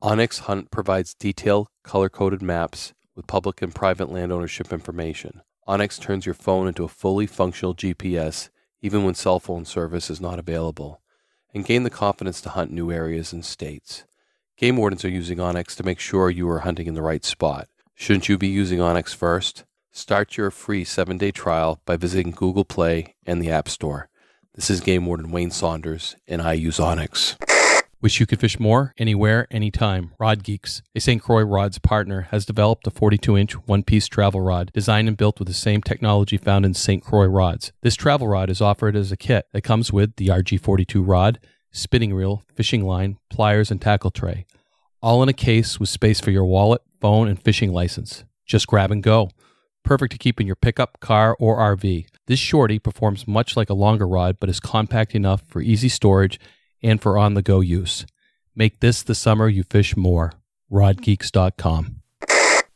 OnX Hunt provides detailed, color-coded maps with public and private land ownership information. OnX turns your phone into a fully functional GPS, even when cell phone service is not available, and gain the confidence to hunt new areas and states. Game wardens are using OnX to make sure you are hunting in the right spot. Shouldn't you be using OnX first? Start your free 7-day trial by visiting Google Play and the App Store. This is Game Warden Wayne Saunders, and I use OnX. Wish you could fish more, anywhere, anytime. RODgeeks, a St. Croix rods partner, has developed a 42-inch one-piece travel rod designed and built with the same technology found in St. Croix rods. This travel rod is offered as a kit that comes with the RG42 rod, spinning reel, fishing line, pliers, and tackle tray. All in a case with space for your wallet, phone, and fishing license. Just grab and go. Perfect to keep in your pickup, car, or RV. This shorty performs much like a longer rod, but is compact enough for easy storage and for on-the-go use. Make this the summer you fish more. RODgeeks.com.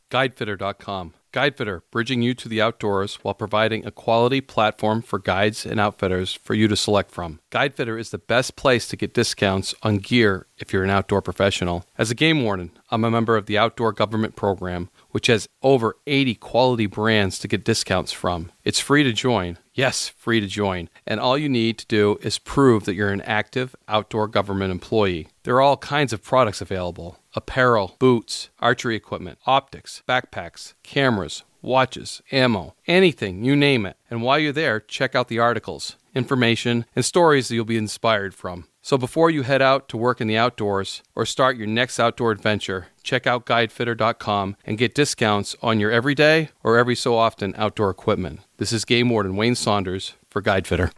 Guidefitter.com. Guidefitter, bridging you to the outdoors while providing a quality platform for guides and outfitters for you to select from. Guidefitter is the best place to get discounts on gear if you're an outdoor professional. As a game warden, I'm a member of the Outdoor Government Program, which has over 80 quality brands to get discounts from. It's free to join. Yes, free to join. And all you need to do is prove that you're an active outdoor government employee. There are all kinds of products available. Apparel, boots, archery equipment, optics, backpacks, cameras, watches, ammo, anything, you name it. And while you're there, check out the articles, information, and stories that you'll be inspired from. So before you head out to work in the outdoors or start your next outdoor adventure, check out Guidefitter.com and get discounts on your everyday or every so often outdoor equipment. This is Game Warden Wayne Saunders for Guidefitter.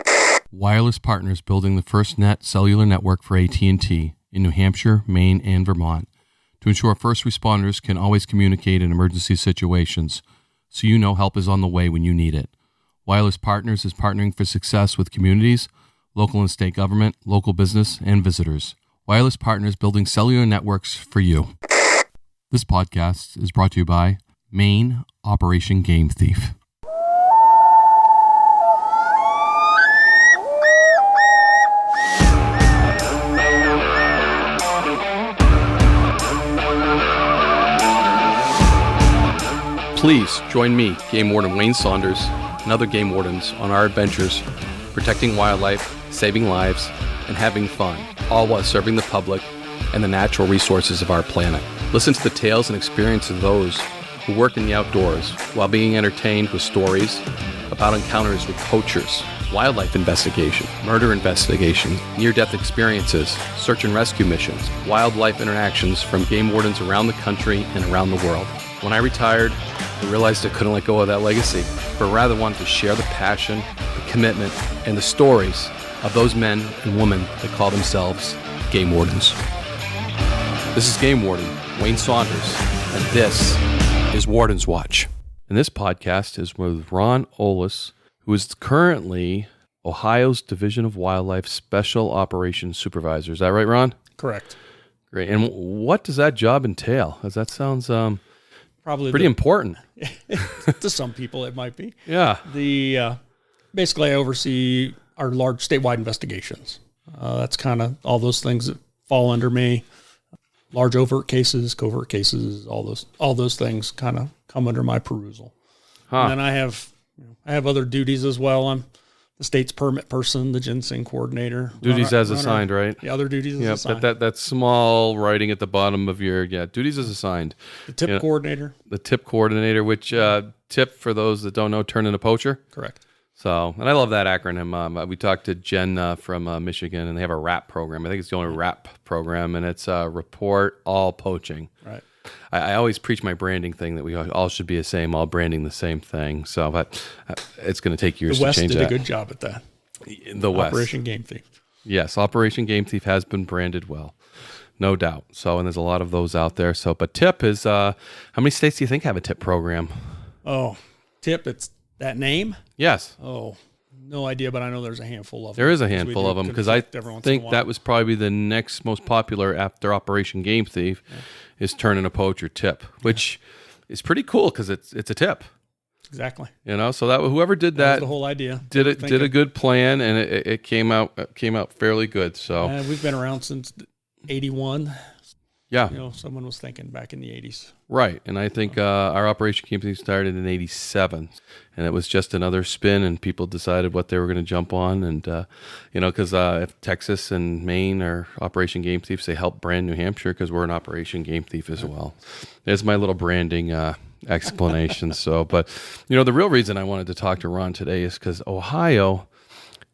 Wireless Partners building the FirstNet cellular network for AT&T in New Hampshire, Maine, and Vermont to ensure first responders can always communicate in emergency situations, so you know help is on the way when you need it. Wireless Partners is partnering for success with communities, local and state government, local business, and visitors. Wireless Partners building cellular networks for you. This podcast is brought to you by Maine Operation Game Thief. Please join me, Game Warden Wayne Saunders, and other game wardens on our adventures protecting wildlife, saving lives, and having fun, all while serving the public and the natural resources of our planet. Listen to the tales and experiences of those who work in the outdoors while being entertained with stories about encounters with poachers, wildlife investigation, murder investigation, near-death experiences, search and rescue missions, wildlife interactions from game wardens around the country and around the world. When I retired, I realized I couldn't let go of that legacy, but rather wanted to share the passion, the commitment, and the stories of those men and women that call themselves game wardens. This is Game Warden Wayne Saunders, and this is Warden's Watch. And this podcast is with Ron Ollis, who is currently Ohio's Division of Wildlife Special Operations Supervisor. Is that right, Ron? Correct. Great. And what does that job entail? Because that sounds probably pretty important. To some people, it might be. Yeah. Basically, I oversee our large statewide investigations. That's kind of all those things that fall under me. Large overt cases, covert cases, all those things kind of come under my perusal. And then I have other duties as well. I'm the state's permit person, the ginseng coordinator. Duties as assigned, right? The other duties as assigned. That small writing at the bottom of your, duties as assigned. The tip coordinator. The tip coordinator, which tip, for those that don't know, turn into poacher. Correct. So, and I love that acronym. We talked to Jen from Michigan, and they have a RAP program. I think it's the only RAP program, and it's Report All Poaching. Right. I always preach my branding thing that we all should be the same, all branding the same thing. So, but it's going to take years to change that. The West did a good job at that. The West. Operation Game Thief. Yes, Operation Game Thief has been branded well, no doubt. So, and there's a lot of those out there. So, but TIP is, how many states do you think have a TIP program? Oh, TIP, it's that name? Yes. Oh, no idea, but I know there's a handful of them. There is a handful of them, because I think that was probably the next most popular after Operation Game Thief is turning a poacher tip, which is pretty cool because it's a tip. Exactly. So that whoever did that was the whole idea. Did a good plan, and it came out fairly good. So we've been around since 81. Yeah. Someone was thinking back in the 80s. Right. And I think our Operation Game Thief started in 87. And it was just another spin, and people decided what they were going to jump on. And, because if Texas and Maine are Operation Game Thieves, they help brand New Hampshire because we're an Operation Game Thief as well. There's my little branding explanation. But the real reason I wanted to talk to Ron today is because Ohio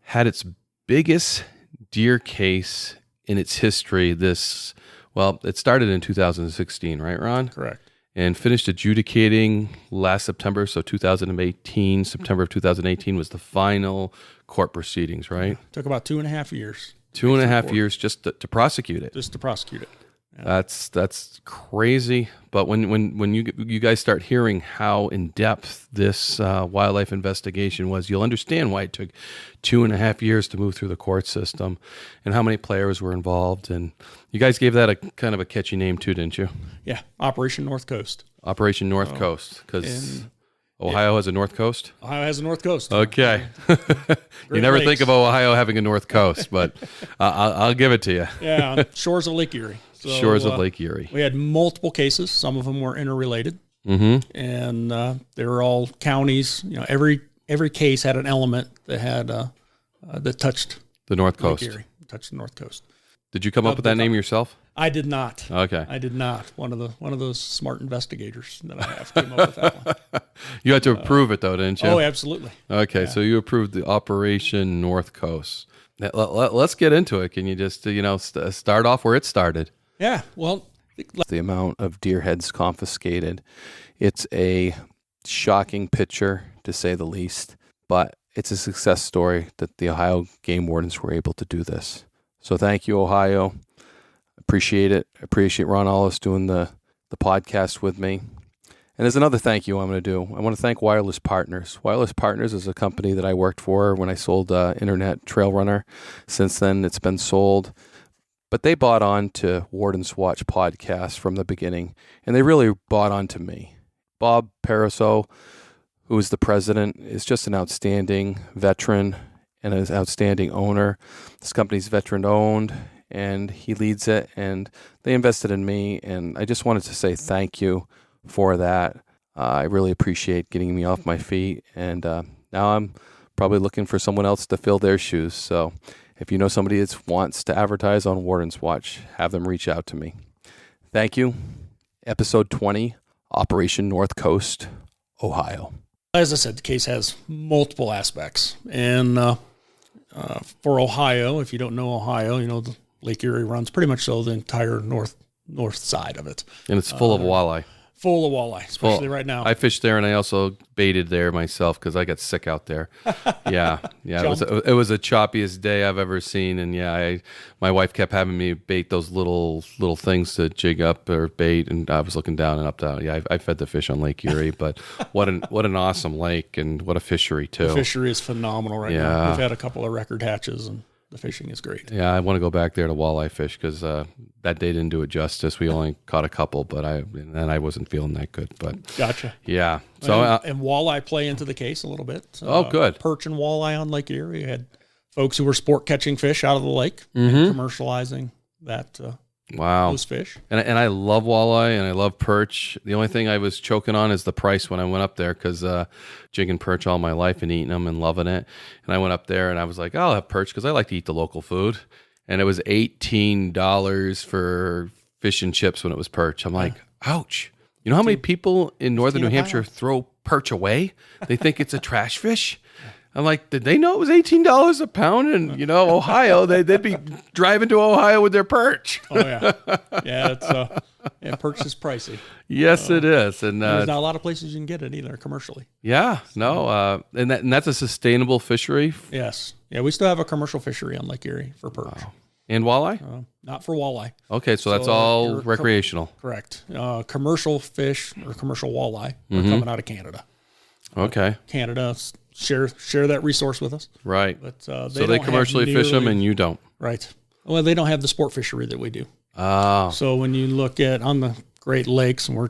had its biggest deer case in its history it started in 2016, right, Ron? Correct. And finished adjudicating last September. So 2018, September of 2018 was the final court proceedings, right? Took about 2.5 years. 2.5 years just to prosecute it. Just to prosecute it. Yeah. That's crazy. But when you guys start hearing how in depth this wildlife investigation was, you'll understand why it took 2.5 years to move through the court system, and how many players were involved. And you guys gave that a kind of a catchy name too, didn't you? Yeah, Operation North Coast. Operation North Coast, because Ohio has a North Coast. Ohio has a North Coast. Okay. You never think of Ohio having a North Coast, but I'll give it to you. Yeah, on shores of Lake Erie. So, shores of Lake Erie. We had multiple cases. Some of them were interrelated, and they were all counties. Every case had an element that had that touched the North Coast. Lake Erie, touched the North Coast. Did you come up with that name yourself? I did not. Okay. I did not. One of those smart investigators that I have came up with that one. You had to approve it though, didn't you? Oh, absolutely. Okay, yeah. So you approved the Operation North Coast. Let's get into it. Can you just start off where it started? Yeah. Well, the amount of deer heads confiscated, it's a shocking picture to say the least, but it's a success story that the Ohio game wardens were able to do this. So thank you, Ohio. Appreciate it. Appreciate Ron Ollis doing the podcast with me. And there's another thank you I'm going to do. I want to thank Wireless Partners. Wireless Partners is a company that I worked for when I sold Internet Trail Runner. Since then, it's been sold. But they bought on to Warden's Watch podcast from the beginning, and they really bought on to me. Bob Paraso, who is the president, is just an outstanding veteran and an outstanding owner. This company's veteran-owned, and he leads it, and they invested in me, and I just wanted to say thank you for that. I really appreciate getting me off my feet, and now I'm probably looking for someone else to fill their shoes. So if you know somebody that wants to advertise on Warden's Watch, have them reach out to me. Thank you. Episode 20, Operation North Coast, Ohio. As I said, the case has multiple aspects. And for Ohio, if you don't know Ohio, the Lake Erie runs pretty much the entire north side of it. And it's full of walleye. Full of walleye, especially right now. I fished there, and I also baited there myself because I got sick out there. Yeah. It was the choppiest day I've ever seen, and my wife kept having me bait those little things to jig up or bait, and I was looking down and up down. Yeah, I fed the fish on Lake Erie, but what an awesome lake, and what a fishery too. The fishery is phenomenal right now. We've had a couple of record hatches, and the fishing is great. Yeah, I want to go back there to walleye fish because that day didn't do it justice. We only caught a couple, but I wasn't feeling that good. But gotcha. Yeah. So and walleye play into the case a little bit. Good. Perch and walleye on Lake Erie. We had folks who were sport catching fish out of the lake and commercializing that. Those fish. And I love walleye and I love perch. The only thing I was choking on is the price when I went up there because jigging perch all my life and eating them and loving it. And I went up there and I was like, I'll have perch because I like to eat the local food. And it was $18 for fish and chips when it was perch. I'm like, ouch. You know how many people in northern New Hampshire throw perch away? They think it's a trash fish. I'm like, did they know it was $18 a pound? And, Ohio, they'd be driving to Ohio with their perch. Oh, yeah. Yeah, perch is pricey. Yes, it is. And there's not a lot of places you can get it either commercially. Yeah, no. And that's a sustainable fishery? Yes. Yeah, we still have a commercial fishery on Lake Erie for perch. Wow. And walleye? Not for walleye. Okay, so that's all recreational. Correct. Commercial fish or commercial walleye are coming out of Canada. Okay. Canada share that resource with us. Right. But so they commercially fish them and you don't. Right. Well, they don't have the sport fishery that we do. Oh. So when you look at on the Great Lakes, and we're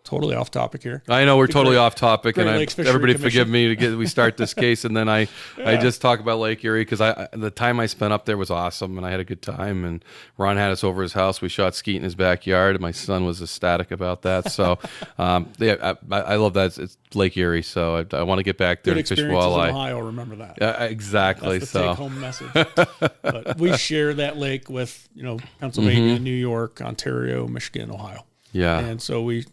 totally off topic here. I know we're totally off topipic, Great and Lakes Fishery everybody Commission. forgive me we start this case, and then I just talk about Lake Erie because the time I spent up there was awesome, and I had a good time. And Ron had us over his house. We shot skeet in his backyard, and my son was ecstatic about that. So, I love that. It's Lake Erie, so I want to get back there Good and fish experiences walleye. in Ohio, remember that. Exactly. That's the take-home message. But we share that lake with, Pennsylvania, New York, Ontario, Michigan, Ohio. Yeah. And so we,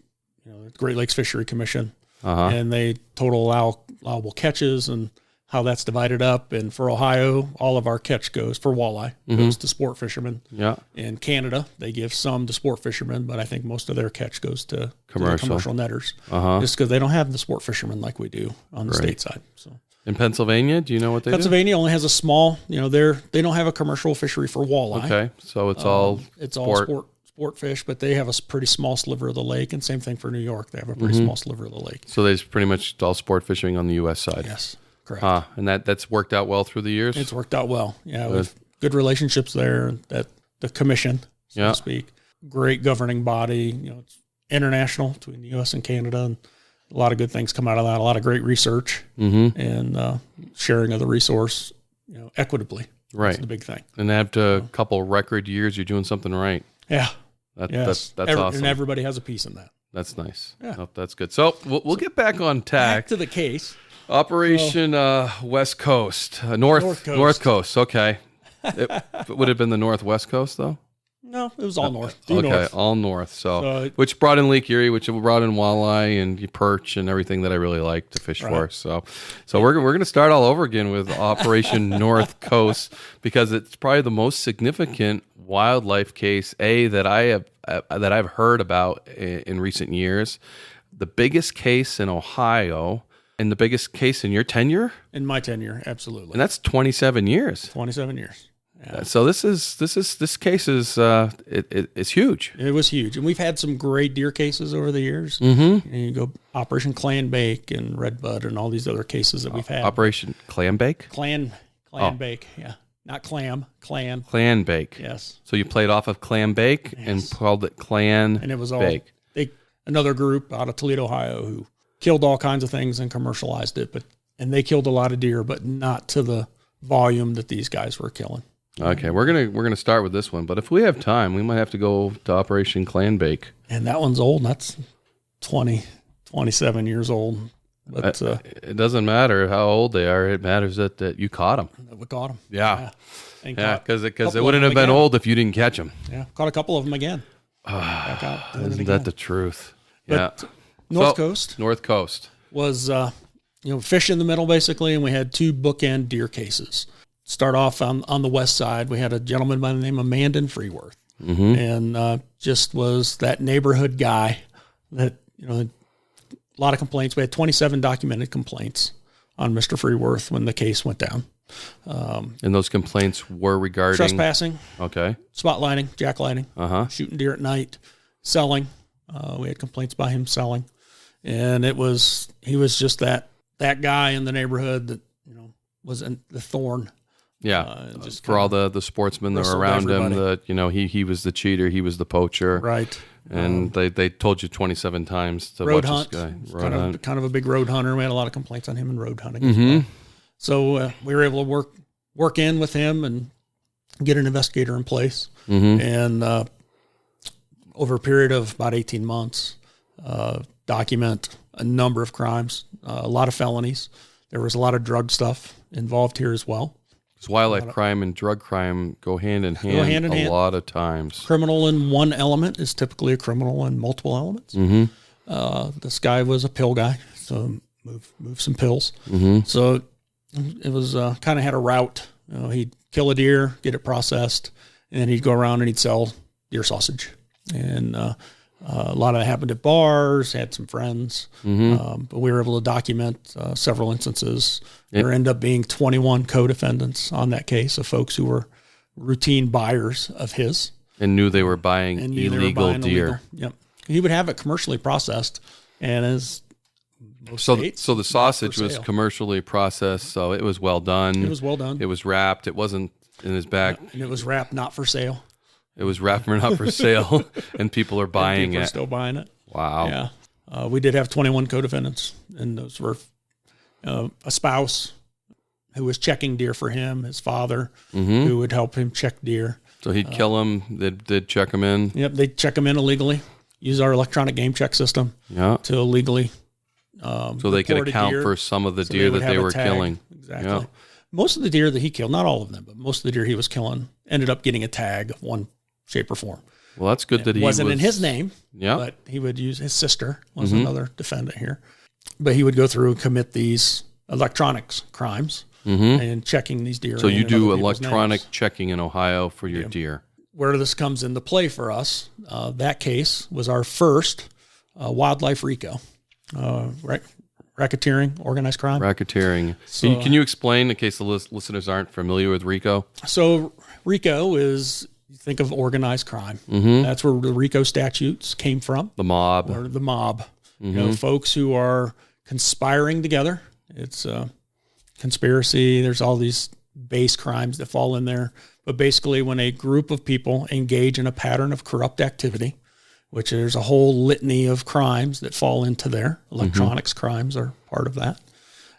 the Great Lakes Fishery Commission, and they total allowable catches and how that's divided up. And for Ohio, all of our catch goes for walleye, goes to sport fishermen. Yeah. In Canada, they give some to sport fishermen, but I think most of their catch goes to the commercial netters, just because they don't have the sport fishermen like we do on the state side. So. In Pennsylvania, do you know what they do? Pennsylvania only has a small, they don't have a commercial fishery for walleye. Okay, so it's all sport fish, but they have a pretty small sliver of the lake, and same thing for New York. They have a pretty small sliver of the lake. So there's pretty much all sport fishing on the U.S. side. Yes, correct. And that's worked out well through the years? It's worked out well. Yeah, we have good relationships there. That the commission, so to speak, great governing body. It's international between the U.S. and Canada, and a lot of good things come out of that. A lot of great research and sharing of the resource, equitably. Right, that's the big thing. And after a couple record years, you're doing something right. Yeah. That's awesome. And everybody has a piece in that. That's nice. Yeah. Oh, that's good. So we'll get back on tack. Back to the case. Operation West Coast. North Coast. Okay. It would have been the Northwest Coast, though? No, it was all north. North. All north. So which brought in Lake Erie, which brought in walleye and perch and everything that I really like to fish for. So we're going to start all over again with Operation North Coast because it's probably the most significant wildlife case that I've heard about in recent years. The biggest case in Ohio and the biggest case in your tenure? In my tenure, absolutely. And that's 27 years. 27 years. Yeah. So this case is it's huge. It was huge, and we've had some great deer cases over the years. Mm-hmm. And you go Operation Clan Bake and Redbud and all these other cases that we've had. Operation Clam Bake. Clan Bake, yeah, not clam. Clan Bake. Yes. So you played off of Clam Bake and called it Clan and it was all Bake. Another group out of Toledo, Ohio, who killed all kinds of things and commercialized it, and they killed a lot of deer, but not to the volume that these guys were killing. Okay, we're gonna start with this one, but if we have time, we might have to go to Operation Clan Bake. And that one's old. That's 27 years old. But it doesn't matter how old they are. It matters that you caught them. We caught them. Yeah, because it wouldn't have been old if you didn't catch them. Yeah, caught a couple of them again. Isn't that the truth? But North Coast was fish in the middle basically, and we had two bookend deer cases. Start off on the west side, we had a gentleman by the name of Mandan Freeworth, and just was that neighborhood guy that, a lot of complaints. We had 27 documented complaints on Mr. Freeworth when the case went down. And those complaints were regarding? Trespassing. Okay. Spotlighting, jacklighting, shooting deer at night, selling. We had complaints by him selling. And he was just that guy in the neighborhood that, was in the Thorn. Yeah, for all the sportsmen that were around him, he was the cheater, he was the poacher, right? And they told you 27 times to road watch hunt. This guy. Kind of a big road hunter. We had a lot of complaints on him in road hunting as well. So we were able to work in with him and get an investigator in place, and over a period of about 18 months, document a number of crimes, a lot of felonies. There was a lot of drug stuff involved here as well. Because wildlife crime and drug crime go hand in hand a lot of times. Criminal in one element is typically a criminal in multiple elements. This guy was a pill guy, so move some pills. So it was kind of had a route. He'd kill a deer, get it processed, and then he'd go around and he'd sell deer sausage. And a lot of it happened at bars, had some friends, but we were able to document several instances. There ended up being 21 co-defendants on that case of folks who were routine buyers of his. And knew they were buying illegal deer. Yep. He would have it commercially processed, and as so the sausage was commercially processed, so it was well done. It was well done. It was wrapped. It wasn't in his bag. And it was wrapped not for sale. It was wrapped not for sale, and people are buying it. Still buying it. Wow. Yeah. We did have 21 co-defendants, and those were a spouse who was checking deer for him, his father, who would help him check deer. So he'd kill them, they'd check them in? Yep, they'd check them in illegally, use our electronic game check system to illegally so they could account for some of the deer that they were killing. Exactly. Yeah. Most of the deer that he killed, not all of them, but most of the deer he was killing ended up getting a tag of one shape or form. Well, that's good that he wasn't in his name, but he would use his sister, was another defendant here. But he would go through and commit these electronics crimes and checking these deer. So you do electronic checking in Ohio for your deer. Where this comes into play for us, that case was our first wildlife RICO, racketeering, organized crime. Racketeering. So, can you explain, in case the listeners aren't familiar with RICO? So RICO is, you think of organized crime. That's where the RICO statutes came from. The mob. Or the mob. You know, folks who are conspiring together. It's conspiracy. There's all these base crimes that fall in there. But basically, when a group of people engage in a pattern of corrupt activity, which there's a whole litany of crimes that fall into there. Electronics crimes are part of that.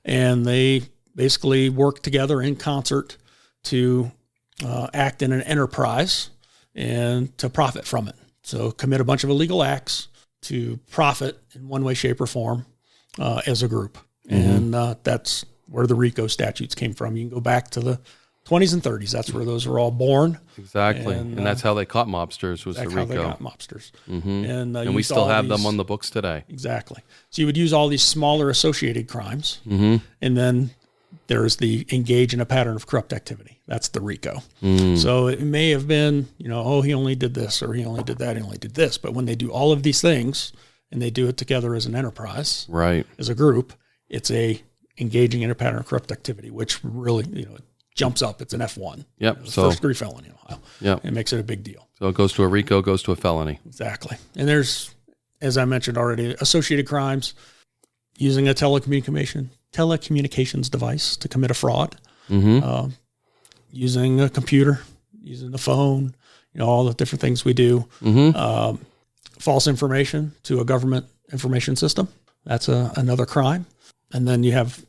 And they basically work together in concert to act in an enterprise and to profit from it. So commit a bunch of illegal acts to profit in one way, shape, or form as a group. And that's where the RICO statutes came from. You can go back to the 20s and 30s. That's where those were all born. Exactly. And that's how they caught mobsters, was the RICO. That's how they got mobsters. And we still have them on the books today. Exactly. So you would use all these smaller associated crimes, and then there's the engage in a pattern of corrupt activity. That's the RICO. So it may have been, he only did this, or he only did that, he only did this. But when they do all of these things, and they do it together as an enterprise, as a group, it's a engaging in a pattern of corrupt activity, which really, it jumps up. It's an F1. Yep. So first degree felony in Ohio. Yep. It makes it a big deal. So it goes to a RICO, goes to a felony. Exactly. And there's, as I mentioned already, associated crimes, using a telecommunications device to commit a fraud, using a computer, using the phone, all the different things we do. False information to a government information system. That's another crime. And then you have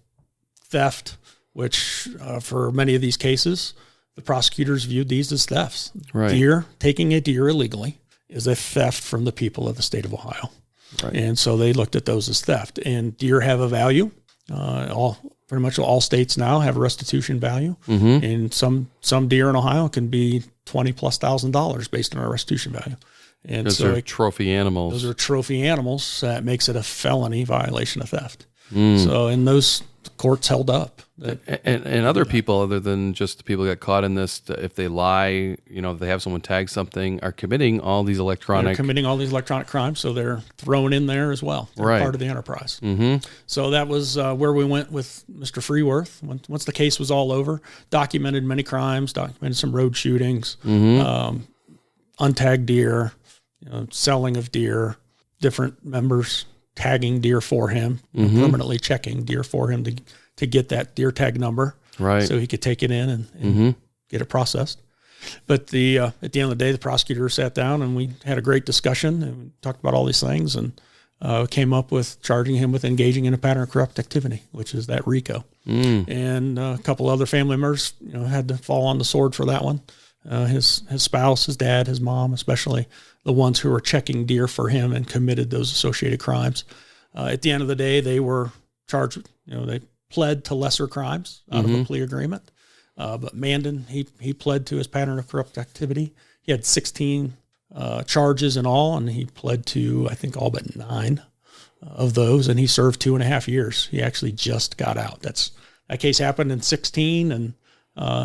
theft, which for many of these cases, the prosecutors viewed these as thefts. Taking a deer illegally is a theft from the people of the state of Ohio. And so they looked at those as theft. And deer have a value. Pretty much all states now have a restitution value. And some deer in Ohio can be $20,000+ based on our restitution value. And those are trophy animals. Those are trophy animals. That makes it a felony violation of theft. So in those courts held up. And other people, other than just the people that got caught in this, if they lie, if they have someone tag something, are committing all these electronic crimes. So they're thrown in there as well. They're part of the enterprise. So that was where we went with Mr. Freeworth. Once the case was all over, documented many crimes, documented some road shootings, untagged deer, selling of deer, different members tagging deer for him, permanently checking deer for him to get that deer tag number, so he could take it in and get it processed. But at the end of the day, the prosecutor sat down and we had a great discussion and we talked about all these things and came up with charging him with engaging in a pattern of corrupt activity, which is that RICO. And a couple other family members, had to fall on the sword for that one. His spouse, his dad, his mom, especially the ones who were checking deer for him and committed those associated crimes. At the end of the day, they were charged, they pled to lesser crimes out of a plea agreement. But Mandan, he pled to his pattern of corrupt activity. He had 16 charges in all, and he pled to, I think, all but 9 of those, and he served 2.5 years. He actually just got out. That case happened in 2016, and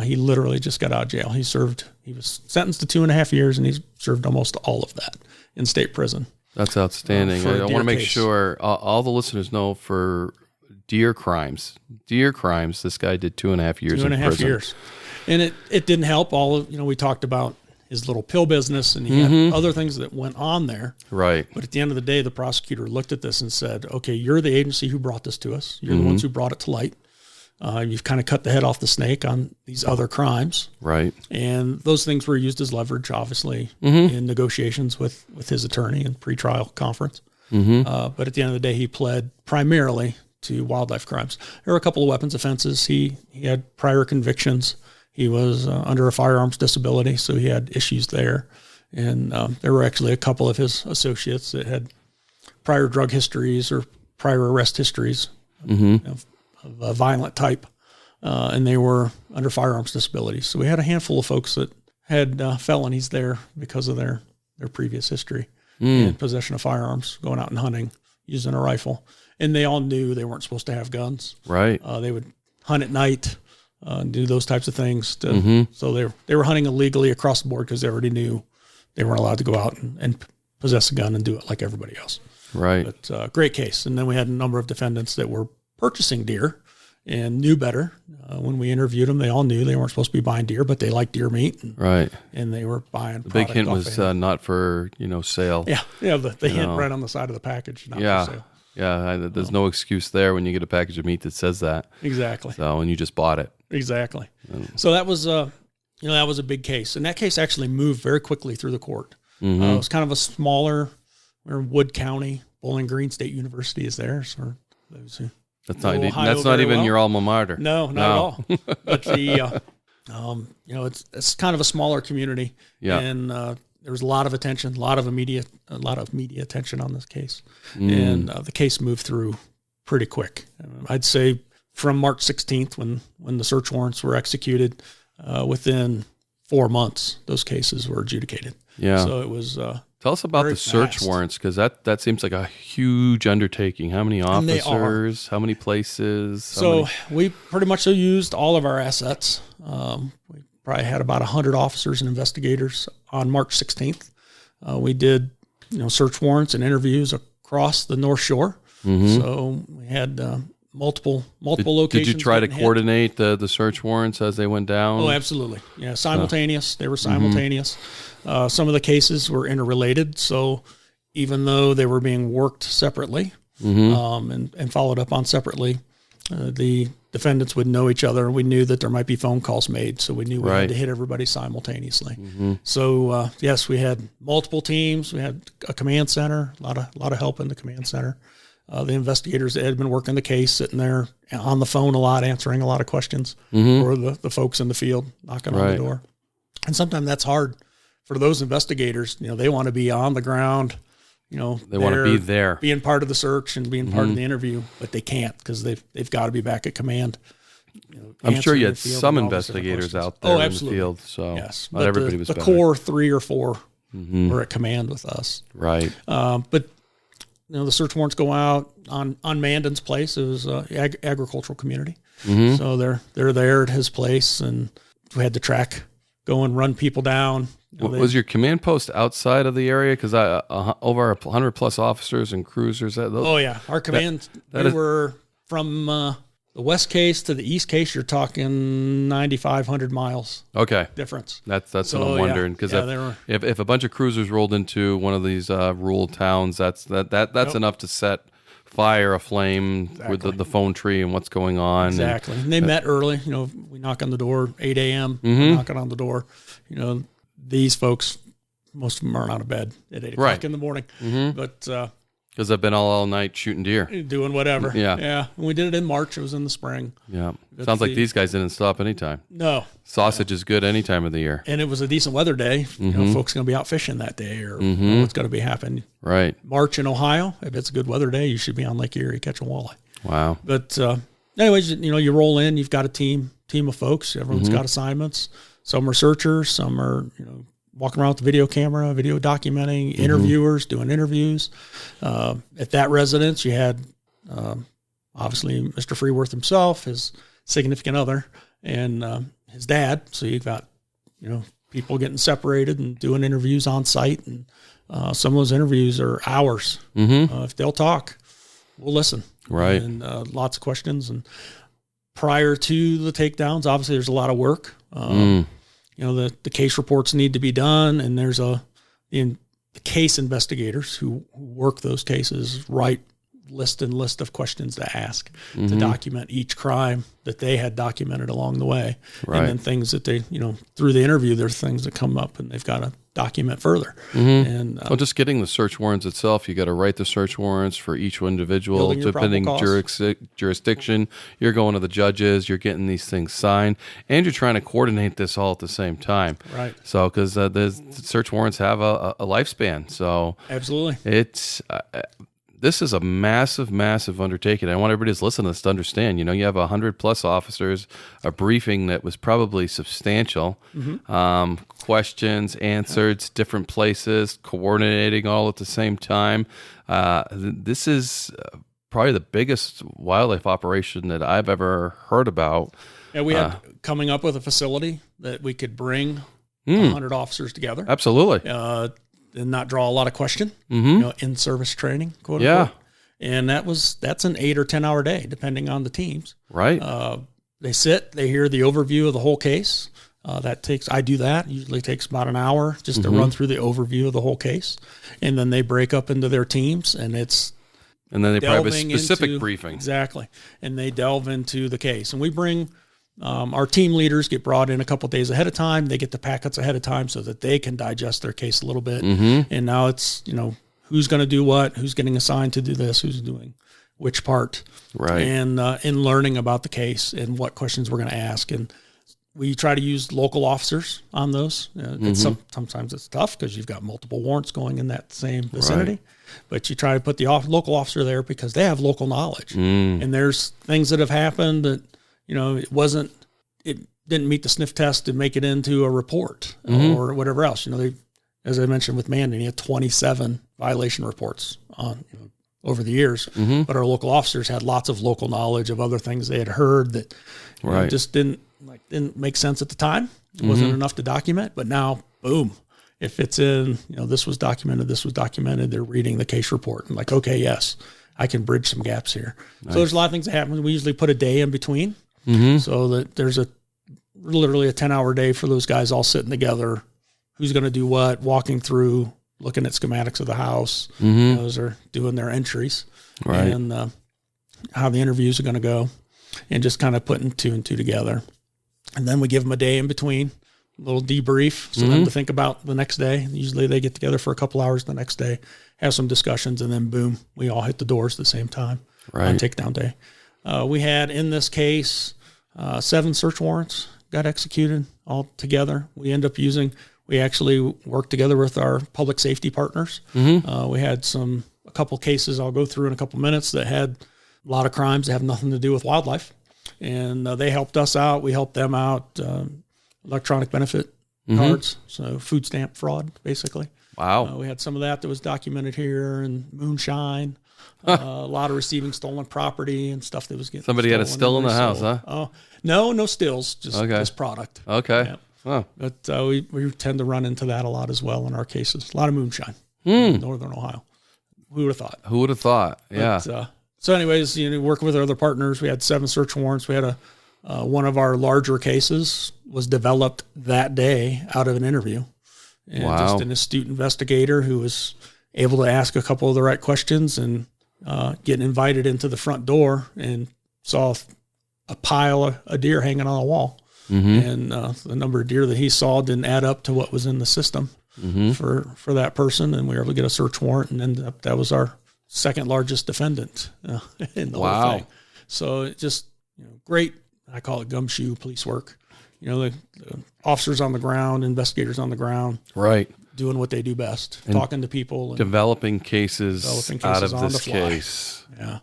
he literally just got out of jail. He was sentenced to 2.5 years, and he served almost all of that in state prison. That's outstanding. I want to make sure all the listeners know for deer crimes, this guy did 2.5 years in prison. 2.5 years. And it didn't help. We talked about his little pill business, and he had other things that went on there. Right. But at the end of the day, the prosecutor looked at this and said, okay, you're the agency who brought this to us. You're the ones who brought it to light. You've kind of cut the head off the snake on these other crimes. Right. And those things were used as leverage, obviously, in negotiations with his attorney and pretrial conference. But at the end of the day, he pled primarily to wildlife crimes. There were a couple of weapons offenses. He had prior convictions. He was under a firearms disability, so he had issues there. And there were actually a couple of his associates that had prior drug histories or prior arrest histories of a violent type, and they were under firearms disabilities. So we had a handful of folks that had felonies there because of their previous history and possession of firearms, going out and hunting, using a rifle. And they all knew they weren't supposed to have guns. Right. They would hunt at night, do those types of things. So they were hunting illegally across the board because they already knew they weren't allowed to go out and possess a gun and do it like everybody else. Right. But great case. And then we had a number of defendants that were purchasing deer and knew better. When we interviewed them, they all knew they weren't supposed to be buying deer, but they liked deer meat. And they were buying. The big hint was not for sale. Yeah. The hint right on the side of the package. Not for sale. Yeah. There's no excuse there when you get a package of meat that says that. Exactly. So and you just bought it. Exactly. So that was that was a big case, and that case actually moved very quickly through the court. It was kind of a smaller. We're in Wood County. Bowling Green State University is there. So those who that's not even your alma mater. No, not at all. But the it's kind of a smaller community. Yeah. And there was a lot of attention, a lot of media attention on this case, and the case moved through pretty quick. I'd say from March 16th, when the search warrants were executed, within 4 months, those cases were adjudicated. Yeah. So it was. Tell us about the search warrants, because that seems like a huge undertaking. How many officers? How many places? We pretty much used all of our assets. We probably had about 100 officers and investigators on March 16th. We did search warrants and interviews across the North Shore. So we had multiple locations. Did you try to coordinate the search warrants as they went down? Oh, absolutely. Yeah, simultaneous. They were simultaneous. Some of the cases were interrelated, so even though they were being worked separately and followed up on separately, the defendants would know each other, and we knew that there might be phone calls made, so we knew we had to hit everybody simultaneously. So, yes, we had multiple teams. We had a command center, a lot of help in the command center. The investigators that had been working the case, sitting there on the phone a lot, answering a lot of questions for the folks in the field, knocking on the door. And sometimes that's hard for those investigators. They want to be on the ground, they want to be there, being part of the search and being part of the interview, but they can't because they've got to be back at command. I'm sure you had some investigators out there in the field, so yes, not everybody was the better. core 3 or 4 were at command with us. Right. But the search warrants go out on Mandan's place. It was an agricultural community. So they're there at his place, and we had to go and run people down. Was your command post outside of the area? Because over 100 plus officers and cruisers. Our command, we were from the west case to the east case. You're talking 9,500 miles. Okay, difference. That's what I'm wondering, because if a bunch of cruisers rolled into one of these rural towns, that's enough to set fire aflame with the phone tree and what's going on. Exactly. And they met early. We knock on the door 8 a.m. Knocking on the door. These folks, most of them aren't out of bed at 8 o'clock in the morning. But because I've been all night shooting deer, doing whatever. Yeah. And we did it in March. It was in the spring. Yeah. Sounds like these guys didn't stop anytime. No. Sausage is good any time of the year. And it was a decent weather day. Folks going to be out fishing that day, or what's going to be happening. Right. March in Ohio, if it's a good weather day, you should be on Lake Erie catching walleye. Wow. But anyways, you roll in. You've got a team of folks. Everyone's got assignments. Some are searchers. Some are walking around with the video camera, video documenting, interviewers, doing interviews. At that residence, you had obviously Mr. Freeworth himself, his significant other, and his dad. So you've got people getting separated and doing interviews on site, and some of those interviews are hours. If they'll talk, we'll listen. Right. And lots of questions. And prior to the takedowns, obviously there's a lot of work. The case reports need to be done, and there's the case investigators who work those cases write list of questions to ask to document each crime that they had documented along the way. Right. And then things that they, through the interview, there's things that come up and they've got to document further. And well, just getting the search warrants itself, you got to write the search warrants for each individual, depending jurisdiction. You're going to the judges, you're getting these things signed, and you're trying to coordinate this all at the same time. Right. So, because the search warrants have a lifespan. So, absolutely. It's this is a massive, massive undertaking. I want everybody who's listening to this to understand, you have 100+ officers, a briefing that was probably substantial, questions, answers, different places, coordinating all at the same time. This is probably the biggest wildlife operation that I've ever heard about. Yeah, we had coming up with a facility that we could bring 100 officers together. Absolutely. And not draw a lot of question, in-service training, quote unquote. And that's an 8 or 10 hour day, depending on the teams. Right. They sit, they hear the overview of the whole case. I do that. Usually takes about an hour just to run through the overview of the whole case. And then they break up into their teams and then they probably have a specific briefing. Exactly. And they delve into the case. And we bring our team leaders get brought in a couple of days ahead of time. They get the packets ahead of time so that they can digest their case a little bit. And now it's, who's going to do what, who's getting assigned to do this, who's doing which part. Right. And in learning about the case and what questions we're going to ask. And we try to use local officers on those. Sometimes it's tough because you've got multiple warrants going in that same vicinity. Right. But you try to put the local officer there because they have local knowledge. And there's things that have happened that, it didn't meet the sniff test to make it into a report or whatever else. As I mentioned with Mandan, he had 27 violation reports on over the years, but our local officers had lots of local knowledge of other things they had heard that just didn't make sense at the time. It wasn't enough to document, but now, boom, if it's in, this was documented, they're reading the case report and like, okay, yes, I can bridge some gaps here. Nice. So there's a lot of things that happen. We usually put a day in between. So that there's literally a 10-hour day for those guys all sitting together. Who's going to do what? Walking through, looking at schematics of the house. Those are doing their entries, and how the interviews are going to go, and just kind of putting 2 and 2 together. And then we give them a day in between, a little debrief, so them to think about the next day. Usually they get together for a couple hours the next day, have some discussions, and then boom, we all hit the doors at the same time on takedown day. We had in this case 7 search warrants got executed all together. We actually worked together with our public safety partners. We had a couple cases I'll go through in a couple minutes that had a lot of crimes that have nothing to do with wildlife. And they helped us out. We helped them out. Electronic benefit cards, so food stamp fraud, basically. Wow. We had some of that was documented here, and Moonshine. A lot of receiving stolen property and stuff that was getting Somebody had a still in the house, huh? Oh, no stills, just product. Okay. Yeah. Oh. But we tend to run into that a lot as well in our cases. A lot of moonshine in Northern Ohio. Who would have thought? Yeah. But, so anyways, working with our other partners, we had 7 search warrants. We had one of our larger cases was developed that day out of an interview. And just an astute investigator who was able to ask a couple of the right questions and getting invited into the front door and saw a pile of deer hanging on a wall. And the number of deer that he saw didn't add up to what was in the system for that person. And we were able to get a search warrant, and that was our second largest defendant in the whole thing. So it just, great, I call it gumshoe police work. The officers on the ground, investigators on the ground. Right. Doing what they do best, and talking to people. And developing cases out of this case. Yeah.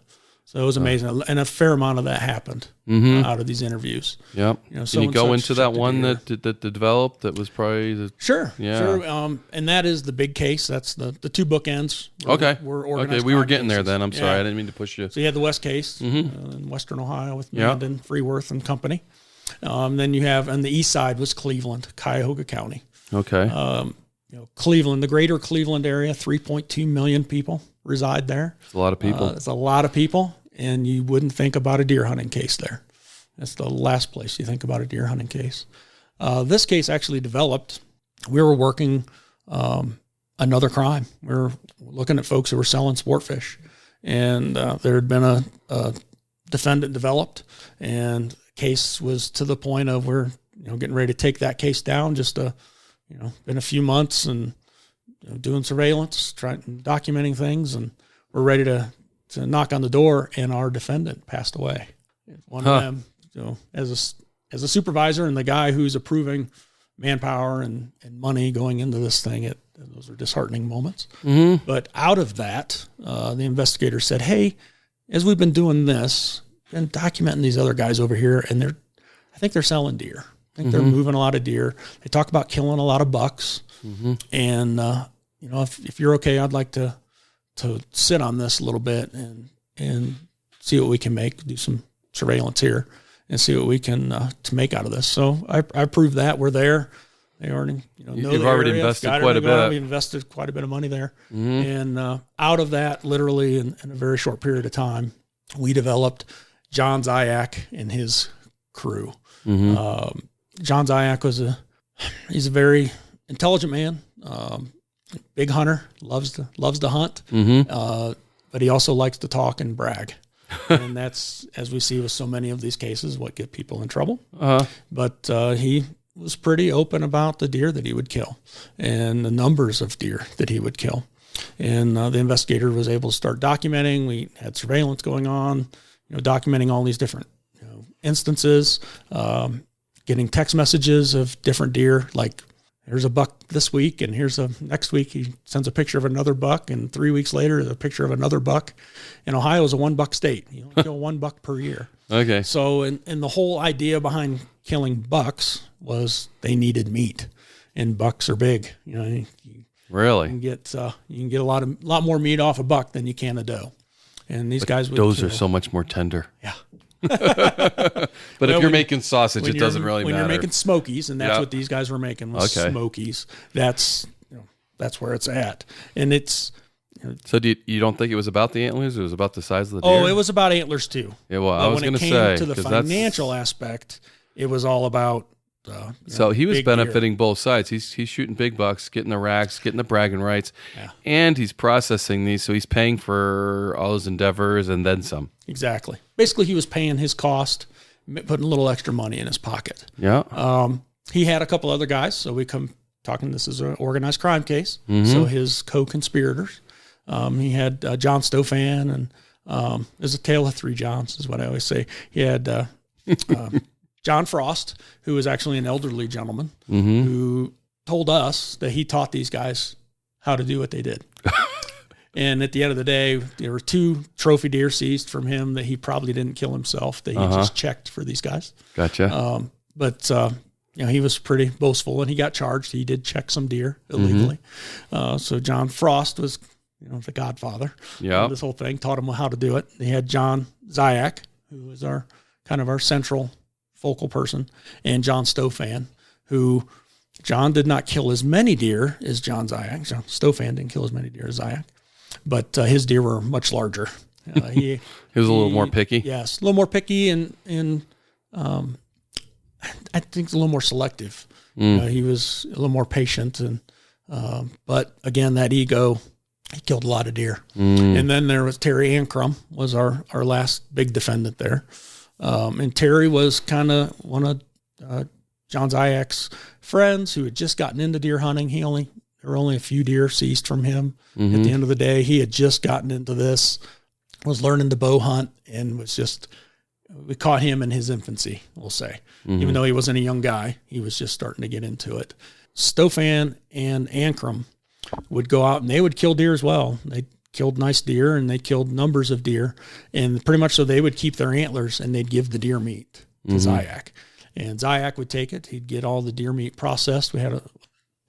So it was amazing. And a fair amount of that happened out of these interviews. Yep. Can you go into that one that developed that was probably Sure. And that is the big case. That's the 2 bookends. We're organized. Okay, we were getting there then. I'm sorry. I didn't mean to push you. So you had the West case in Western Ohio with Mandan, Freeworth, and company. Then you have, on the east side was Cleveland, Cuyahoga County. Okay. Cleveland, the greater Cleveland area, 3.2 million people reside there. It's a lot of people. It's a lot of people, and you wouldn't think about a deer hunting case there. That's the last place you think about a deer hunting case. This case actually developed. We were working another crime. We were looking at folks who were selling sport fish, and there had been a defendant developed, and the case was to the point of we're getting ready to take that case down. Just been a few months and doing surveillance, documenting things, and we're ready to knock on the door, and our defendant passed away. One of them, as a supervisor, and the guy who's approving manpower and money going into this thing, those are disheartening moments. Mm-hmm. But out of that, the investigator said, hey, as we've been doing this and documenting these other guys over here, and I think they're selling deer. I think they're moving a lot of deer. They talk about killing a lot of bucks. Mm-hmm. And, if you're okay, I'd like to sit on this a little bit and see what we can do some surveillance here and see what we can to make out of this. So I proved that. We're there. They already, you've already invested quite a bit. We invested quite a bit of money there. Mm-hmm. And out of that, literally in a very short period of time, we developed John Zayak and his crew. Mm-hmm. John Zayak he's a very intelligent man, big hunter, loves to hunt, but he also likes to talk and brag. And that's, as we see with so many of these cases, what get people in trouble. Uh-huh. But he was pretty open about the deer that he would kill and the numbers of deer that he would kill. And the investigator was able to start documenting. We had surveillance going on, documenting all these different instances, getting text messages of different deer, like here's a buck this week, and next week he sends a picture of another buck, and 3 weeks later a picture of another buck. And Ohio is a 1 buck state. You only kill 1 buck per year. Okay. So, and the whole idea behind killing bucks was they needed meat, and bucks are big. Really? You can get a lot more meat off a buck than you can a doe. And these guys would those are so much more tender. Yeah. But if you're making sausage, it doesn't really matter. When you're making Smokies, and that's what these guys were making was Smokies. That's where it's at, and it's. So you don't think it was about the antlers? It was about the size of the deer? Oh, it was about antlers too. Yeah, well, I was going to say, when it came to the financial aspect, it was all about. So he was benefiting both sides. He's shooting big bucks, getting the racks, getting the bragging rights, and he's processing these. So he's paying for all his endeavors and then some. Exactly. Basically, he was paying his cost, putting a little extra money in his pocket. Yeah. He had a couple other guys. So we come talking. This is an organized crime case. Mm-hmm. So his co-conspirators. He had John Stofan, and there's a tale of 3 Johns, is what I always say. He had John Frost, who was actually an elderly gentleman, who told us that he taught these guys how to do what they did. And at the end of the day, there were 2 trophy deer seized from him that he probably didn't kill himself, that he just checked for these guys. Gotcha. But he was pretty boastful, and he got charged. He did check some deer illegally. So John Frost was, the godfather of this whole thing, taught him how to do it. They had John Zayak, who was our central focal person, and John Stofan, who John did not kill as many deer as John Zayak. John Stofan didn't kill as many deer as Zayak, but his deer were much larger. He was a little more picky. Yes, a little more picky, and I think a little more selective. He was a little more patient, and but again, that ego, he killed a lot of deer. And then there was Terry Ancrum, was our last big defendant there. And Terry was kind of one of John Zayak's friends who had just gotten into deer hunting. There were only a few deer seized from him. At the end of the day, he had just gotten into this, was learning to bow hunt, and we caught him in his infancy, we'll say. Even though he wasn't a young guy, he was just starting to get into it. Stofan and Ancrum would go out and they would kill deer as well. They killed nice deer, and they killed numbers of deer, and pretty much so they would keep their antlers, and they'd give the deer meat to Zayak, and Zayak would take it. He'd get all the deer meat processed. There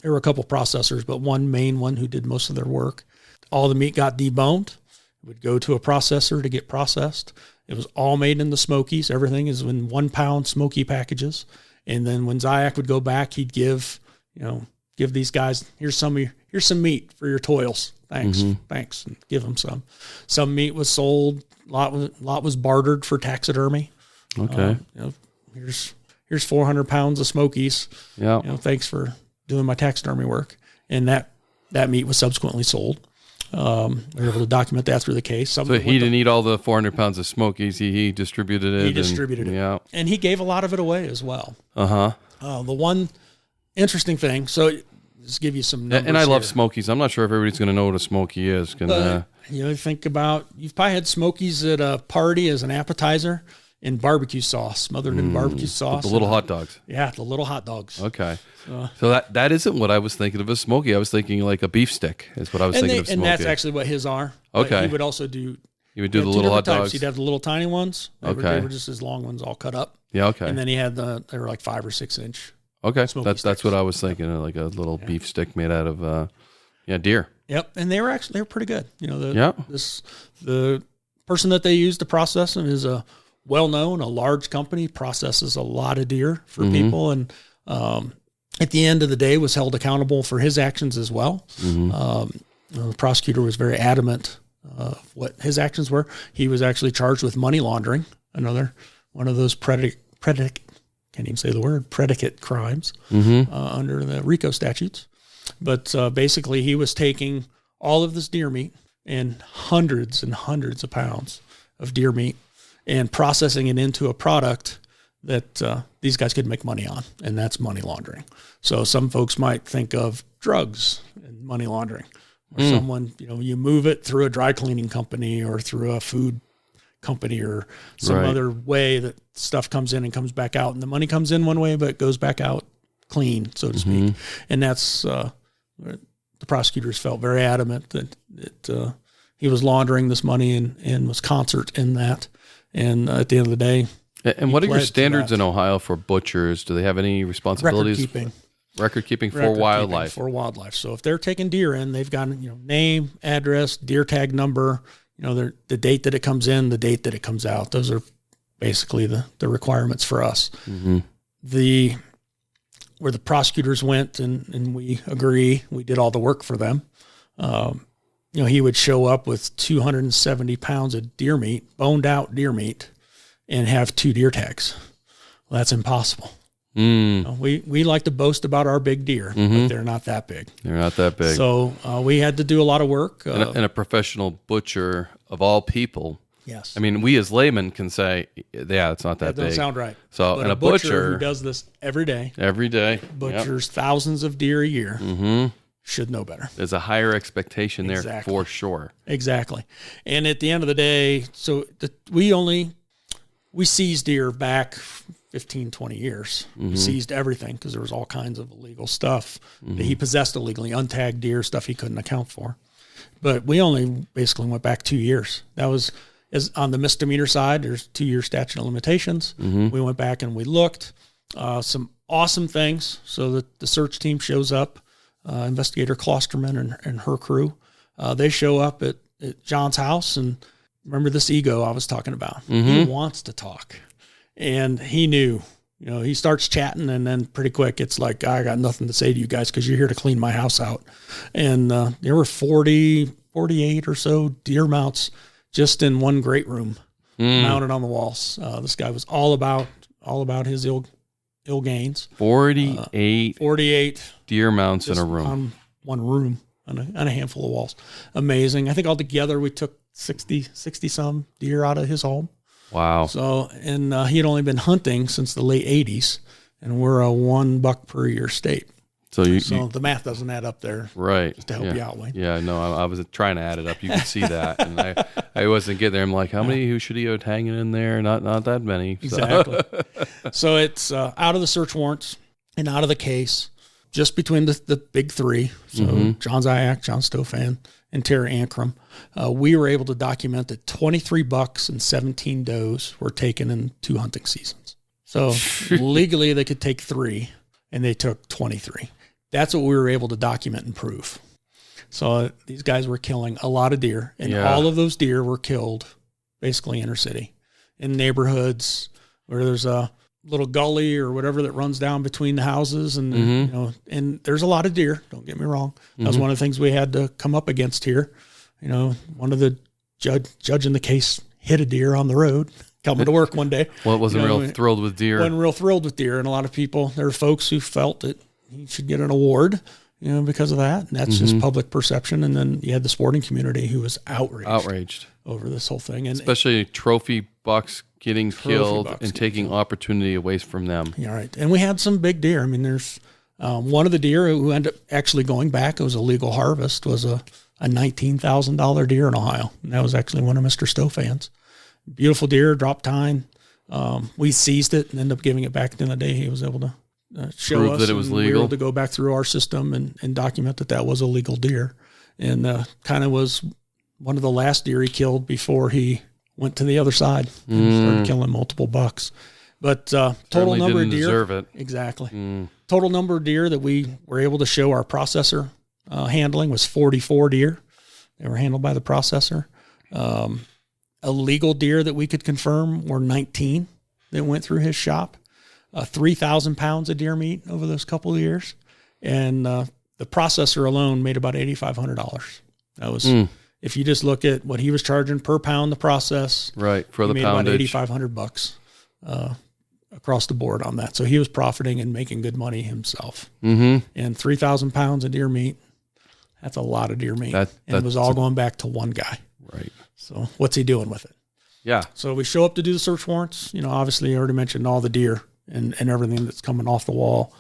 were a couple processors, but one main one who did most of their work. All the meat got deboned. It would go to a processor to get processed. It was all made in the Smokies. Everything is in 1 pound Smoky packages. And then when Zayak would go back, he'd give these guys, here's some meat for your toils. Thanks. And give them some. Some meat was sold. A lot was bartered for taxidermy. Okay. Here's 400 pounds of Smokies. Yeah. Thanks for doing my taxidermy work. And that meat was subsequently sold. We were able to document that through the case. So he didn't eat all the 400 pounds of Smokies. He distributed it. He distributed it. Yeah. And he gave a lot of it away as well. Uh-huh. The one interesting thing, so just give you some numbers. And I love Smokies. I'm not sure if everybody's going to know what a Smoky is. Think about, you've probably had Smokies at a party as an appetizer in barbecue sauce, smothered in barbecue sauce. The little hot dogs. Yeah, the little hot dogs. Okay. So that isn't what I was thinking of as Smoky. I was thinking like a beef stick is what I was thinking of Smoky. And that's actually what his are. Okay. But he would also do... He would do the little hot dogs. He'd have the little tiny ones. They were just his long ones all cut up. Yeah, okay. And then he had they were like 5 or 6 inch. Okay, that's what I was thinking, like a little beef stick made out of deer. Yep, and they were pretty good. The person that they used to process them is a well-known, a large company, processes a lot of deer for people, and at the end of the day was held accountable for his actions as well. The prosecutor was very adamant of what his actions were. He was actually charged with money laundering, another one of those predicate crimes under the RICO statutes. But basically he was taking all of this deer meat and hundreds of pounds of deer meat and processing it into a product that these guys could make money on, and that's money laundering. So some folks might think of drugs and money laundering, or someone, you move it through a dry cleaning company or through a food company or some other way that stuff comes in and comes back out, and the money comes in one way but goes back out clean, so to speak. And that's the prosecutors felt very adamant that he was laundering this money and was concert in that. And at the end of the day, and what are your standards in Ohio for butchers? Do they have any responsibilities? Record keeping for wildlife. For wildlife. So if they're taking deer in, they've got name, address, deer tag number, the date that it comes in, the date that it comes out. Those are basically the requirements for us. Where the prosecutors went and we agree, we did all the work for them. He would show up with 270 pounds of deer meat, boned out deer meat, and have 2 deer tags. Well, that's impossible. We like to boast about our big deer, but they're not that big. They're not that big. So we had to do a lot of work. And a professional butcher of all people. Yes. I mean, we as laymen can say, yeah, it's not that big. That doesn't sound right. So, but and a butcher who does this every day, butchers thousands of deer a year, should know better. There's a higher expectation there for sure. Exactly. And at the end of the day, so we seized deer back 15, 20 years. We seized everything because there was all kinds of illegal stuff that he possessed illegally, untagged deer, stuff he couldn't account for. But we only basically went back 2 years. That was on the misdemeanor side. There's 2-year statute of limitations. We went back and we looked. Some awesome things. So that the search team shows up, Investigator Klosterman and her crew. They show up at John's house, and remember this ego I was talking about. He wants to talk. And he knew, he starts chatting, and then pretty quick, it's like, I got nothing to say to you guys because you're here to clean my house out. And there were 48 or so deer mounts just in one great room mounted on the walls. This guy was all about his ill gains. 48 deer mounts in a room. On one room on a handful of walls. Amazing. I think altogether we took 60 some deer out of his home. Wow. So, and he had only been hunting since the late 80s, and we're a $1 per year state. So the math doesn't add up there. Right. Just to help you out, Wayne. Yeah, no, I was trying to add it up. You could see that. And I wasn't getting there. I'm like, how many who should he have hanging in there? Not that many. So. Exactly. So it's out of the search warrants and out of the case, just between the big 3. So John Zayak, John Stofan, and Terry Ankrum. We were able to document that 23 bucks and 17 does were taken in 2 hunting seasons. So legally they could take 3, and they took 23. That's what we were able to document and prove. So these guys were killing a lot of deer, and all of those deer were killed basically inner city in neighborhoods where there's a little gully or whatever that runs down between the houses. And, and there's a lot of deer. Don't get me wrong. That was one of the things we had to come up against here. One of the judge in the case hit a deer on the road coming to work one day. Well, it wasn't real thrilled with deer. Wasn't real thrilled with deer. And a lot of people, there are folks who felt that he should get an award. because of that. And that's just public perception. And then you had the sporting community who was outraged over this whole thing. And especially trophy bucks getting killed and taking opportunity away from them. Yeah, right. And we had some big deer. I mean, there's one of the deer who ended up actually going back. It was a legal harvest, was a $19,000 deer in Ohio. And that was actually one of Mr. Stofan's. Beautiful deer, dropped tine. We seized it and ended up giving it back at the end of the day. He was able to show prove us that it was legal. We were able to go back through our system and document that was a legal deer. And kind of was one of the last deer he killed before he went to the other side and started killing multiple bucks. But total number of deer. Deserve it. Exactly. Total number of deer that we were able to show our processor handling was 44 deer. They were handled by the processor. Illegal deer that we could confirm were 19 that went through his shop. 3,000 pounds of deer meat over those couple of years. And the processor alone made about $8,500. That was, if you just look at what he was charging per pound to process. Right, for the made poundage. About $8,500 across the board on that. So he was profiting and making good money himself. And 3,000 pounds of deer meat, that's a lot of deer meat. And it was all going back to one guy. Right. So what's he doing with it? Yeah. So we show up to do the search warrants. Obviously I already mentioned all the deer and everything that's coming off the wall.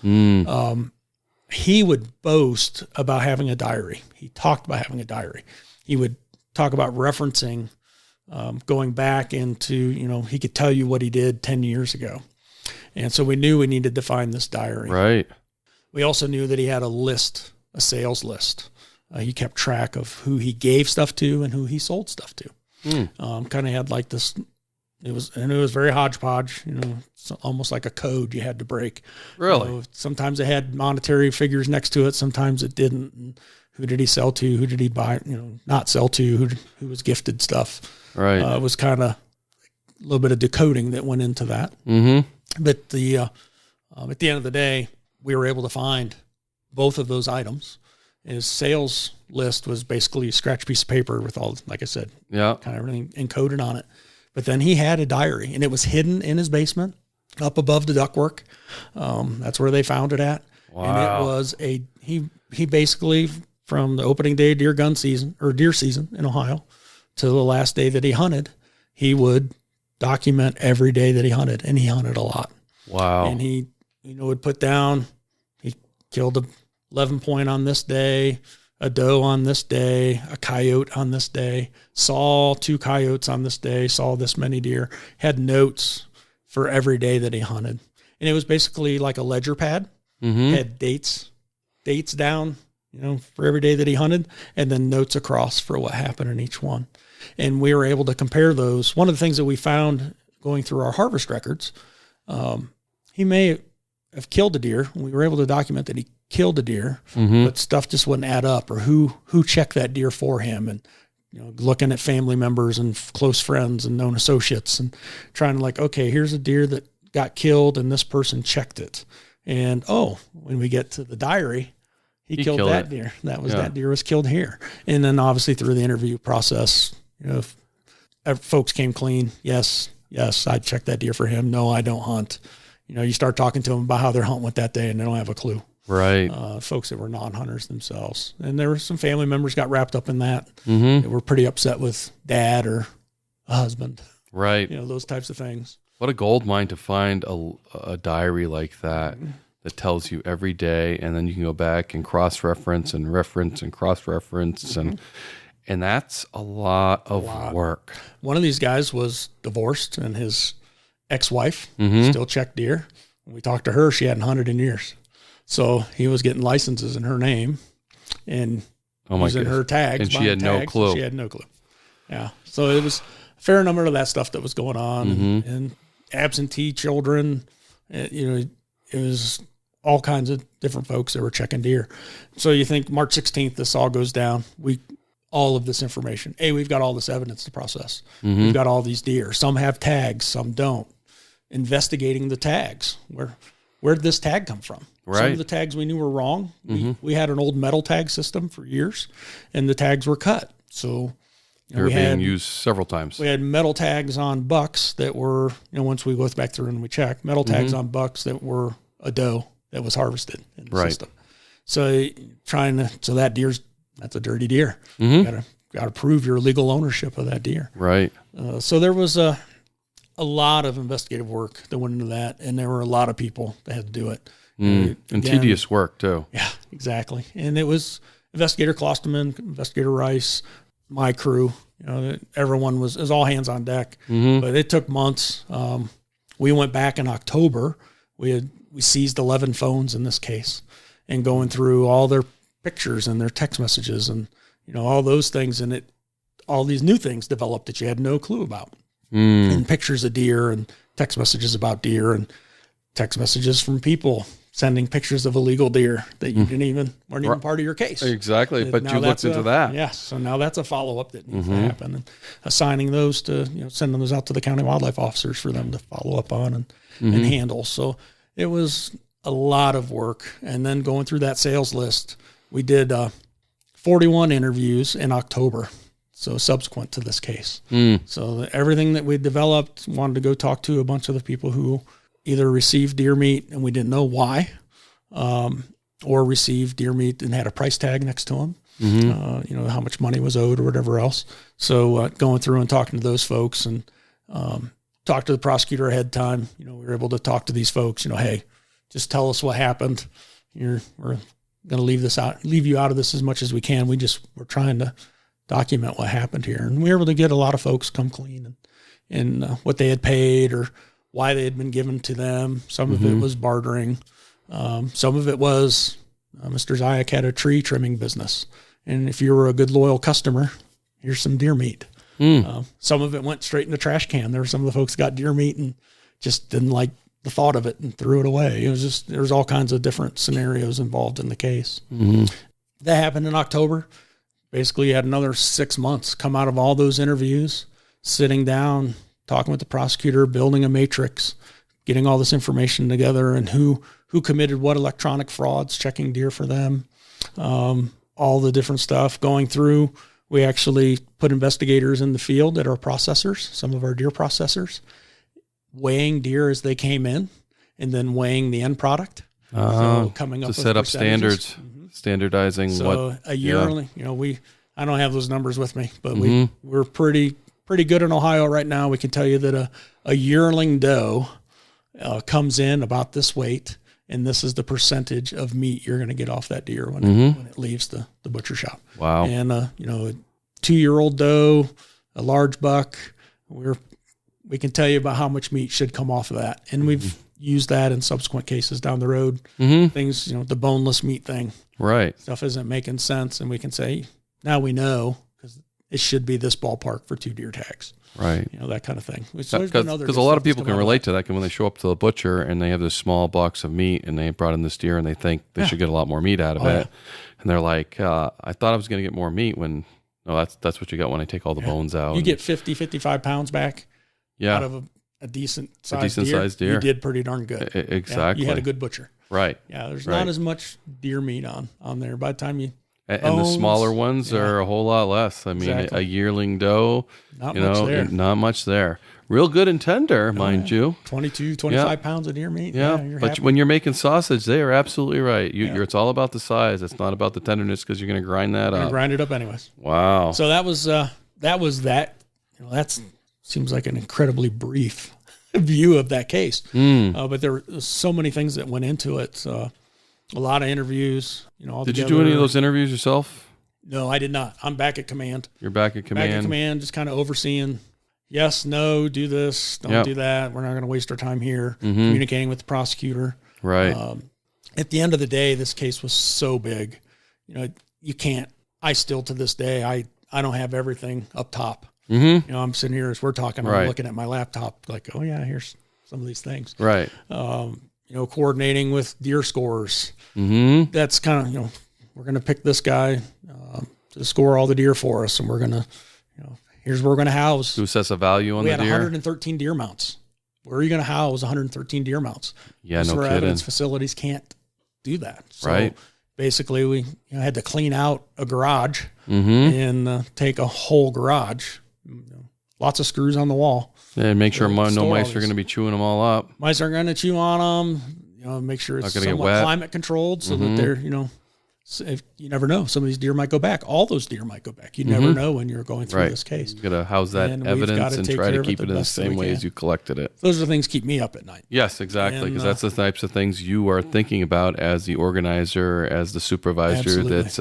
He would boast about having a diary. He talked about having a diary. He would talk about referencing, going back into, he could tell you what he did 10 years ago. And so we knew we needed to find this diary. Right. We also knew that he had a list, a sales list. He kept track of who he gave stuff to and who he sold stuff to. Kind of had like this, it was very hodgepodge, it's almost like a code you had to break. Really? Sometimes it had monetary figures next to it. Sometimes it didn't. And who did he sell to? Who did he buy, not sell to? Who was gifted stuff? Right. It was kind of a little bit of decoding that went into that. But at the end of the day, we were able to find both of those items. His sales list was basically a scratch piece of paper with all, like I said, kind of everything encoded on it. But then he had a diary, and it was hidden in his basement up above the ductwork. That's where they found it at. Wow. And it was he basically, from the opening day of deer season in Ohio to the last day that he hunted, he would document every day that he hunted, and he hunted a lot. Wow. And he, would put down, he killed a 11 point on this day, a doe on this day, a coyote on this day, saw 2 coyotes on this day, saw this many deer, had notes for every day that he hunted. And it was basically like a ledger pad, had dates down, for every day that he hunted, and then notes across for what happened in each one. And we were able to compare those. One of the things that we found going through our harvest records, he may have killed a deer. We were able to document that he killed a deer, but stuff just wouldn't add up, or who checked that deer for him, and looking at family members and close friends and known associates, and trying to okay, here's a deer that got killed, and this person checked it, and when we get to the diary, he killed that deer. That deer was killed here, and then obviously through the interview process, if folks came clean, yes, I checked that deer for him. No, I don't hunt. You start talking to them about how their hunt went that day, and they don't have a clue. Right. Folks that were non-hunters themselves. And there were some family members got wrapped up in that. They were pretty upset with dad or a husband. Right. Those types of things. What a gold mine to find a diary like that that tells you every day, and then you can go back and cross-reference and reference and cross-reference, and that's a lot of work. One of these guys was divorced, and his ex-wife still checked deer. When we talked to her, she hadn't hunted in years. So he was getting licenses in her name and using her tags. And she had no clue. She had no clue. Yeah. So it was a fair number of that stuff that was going on, and absentee children. It was all kinds of different folks that were checking deer. So you think March 16th, this all goes down. All of this information. We've got all this evidence to process. We've got all these deer. Some have tags, some don't. Investigating the tags. Where did this tag come from? Right. Some of the tags we knew were wrong. We had an old metal tag system for years, and the tags were cut. So they were being used several times. We had metal tags on bucks that were, once we go back through and we check, metal tags on bucks that were a doe that was harvested in the system. So that that's a dirty deer. Mm-hmm. Got to prove your legal ownership of that deer. Right. So there was a lot of investigative work that went into that, and there were a lot of people that had to do it. And tedious work too. Yeah, exactly. And it was Investigator Klosterman, Investigator Rice, my crew. Everyone was all hands on deck. Mm-hmm. But it took months. We went back in October. We seized 11 phones in this case, and going through all their pictures and their text messages and all those things, and all these new things developed that you had no clue about. And pictures of deer and text messages about deer and text messages from people sending pictures of illegal deer that you weren't even part of your case. Exactly. But you looked into that. Yes. So now that's a follow-up that needs to happen, and assigning those to, sending those out to the county wildlife officers for them to follow up on and handle. So it was a lot of work. And then going through that sales list, we did 41 interviews in October. So subsequent to this case. So everything that we developed, wanted to go talk to a bunch of the people who either received deer meat and we didn't know why, or received deer meat and had a price tag next to them, how much money was owed or whatever else. So going through and talking to those folks and talk to the prosecutor ahead of time, we were able to talk to these folks, hey, just tell us what happened. We're going to leave you out of this as much as we can. We're trying to document what happened here. And we were able to get a lot of folks come clean and what they had paid or why they had been given to them. Some of it was bartering. Some of it was Mr. Zayak had a tree trimming business. And if you were a good, loyal customer, here's some deer meat. Some of it went straight in the trash can. There were some of the folks that got deer meat and just didn't like the thought of it and threw it away. There was all kinds of different scenarios involved in the case. That happened in October. Basically, you had another 6 months come out of all those interviews, sitting down, talking with the prosecutor, building a matrix, getting all this information together and who committed what electronic frauds, checking deer for them, all the different stuff going through. We actually put investigators in the field that are processors, some of our deer processors, weighing deer as they came in and then weighing the end product. So coming up to set up standards. Standardizing a yearly, I don't have those numbers with me, but we're pretty good in Ohio right now. We can tell you that a yearling doe comes in about this weight, and this is the percentage of meat you're going to get off that deer when it leaves the butcher shop. Wow. And a 2-year-old doe, a large buck, we can tell you about how much meat should come off of that, and we've used that in subsequent cases down the road. Things, the boneless meat thing. Right. Stuff isn't making sense, and we can say, now we know because it should be this ballpark for 2 deer tags. Right. That kind of thing. Because a lot of people can relate to that when they show up to the butcher and they have this small box of meat and they brought in this deer and they think they should get a lot more meat out of it. And they're like, I thought I was going to get more meat when, no, that's what you got when I take all the bones out. You get 50, 55 pounds back out of a decent sized deer. You did pretty darn good. Exactly. You had a good butcher. Right. Yeah, there's not as much deer meat on there. By the time you and the smaller ones are a whole lot less. I mean, a yearling doe, not much there. Real good and tender, mind you. 22, 25 pounds of deer meat. Yeah, but happy. When you're making sausage, they are absolutely right. It's all about the size. It's not about the tenderness because you're going to grind that up. Grind it up anyways. Wow. So that was that. That seems like an incredibly brief view of that case. But there were so many things that went into it. A lot of interviews. Did you do any of those interviews yourself? No, I did not. I'm back at command. You're back at command. Back at command, just kind of overseeing. Yes, no, do this, don't do that. We're not going to waste our time here. Communicating with the prosecutor. Right. At the end of the day, this case was so big. You can't. I still to this day, I don't have everything up top. I'm sitting here as we're talking. I'm looking at my laptop, like, oh yeah, here's some of these things. Right. Coordinating with deer scores. That's kind of we're going to pick this guy to score all the deer for us, and we're going to, here's where we're going to house. To assess a value on the deer. We had 113 deer mounts. Where are you going to house 113 deer mounts? Yeah, no kidding. Evidence facilities can't do that. So basically, we had to clean out a garage and take a whole garage. Lots of screws on the wall. And make sure no mice are going to be chewing them all up. Mice aren't going to chew on them. Make sure it's somewhat climate controlled so that they're, So if you never know, some of these deer might go back. All those deer might go back. You never know when you're going through this case. You got to house that evidence and try to keep it in the same way as you collected it. Those are the things keep me up at night. Yes, exactly. Because that's the types of things you are thinking about as the organizer, as the supervisor that's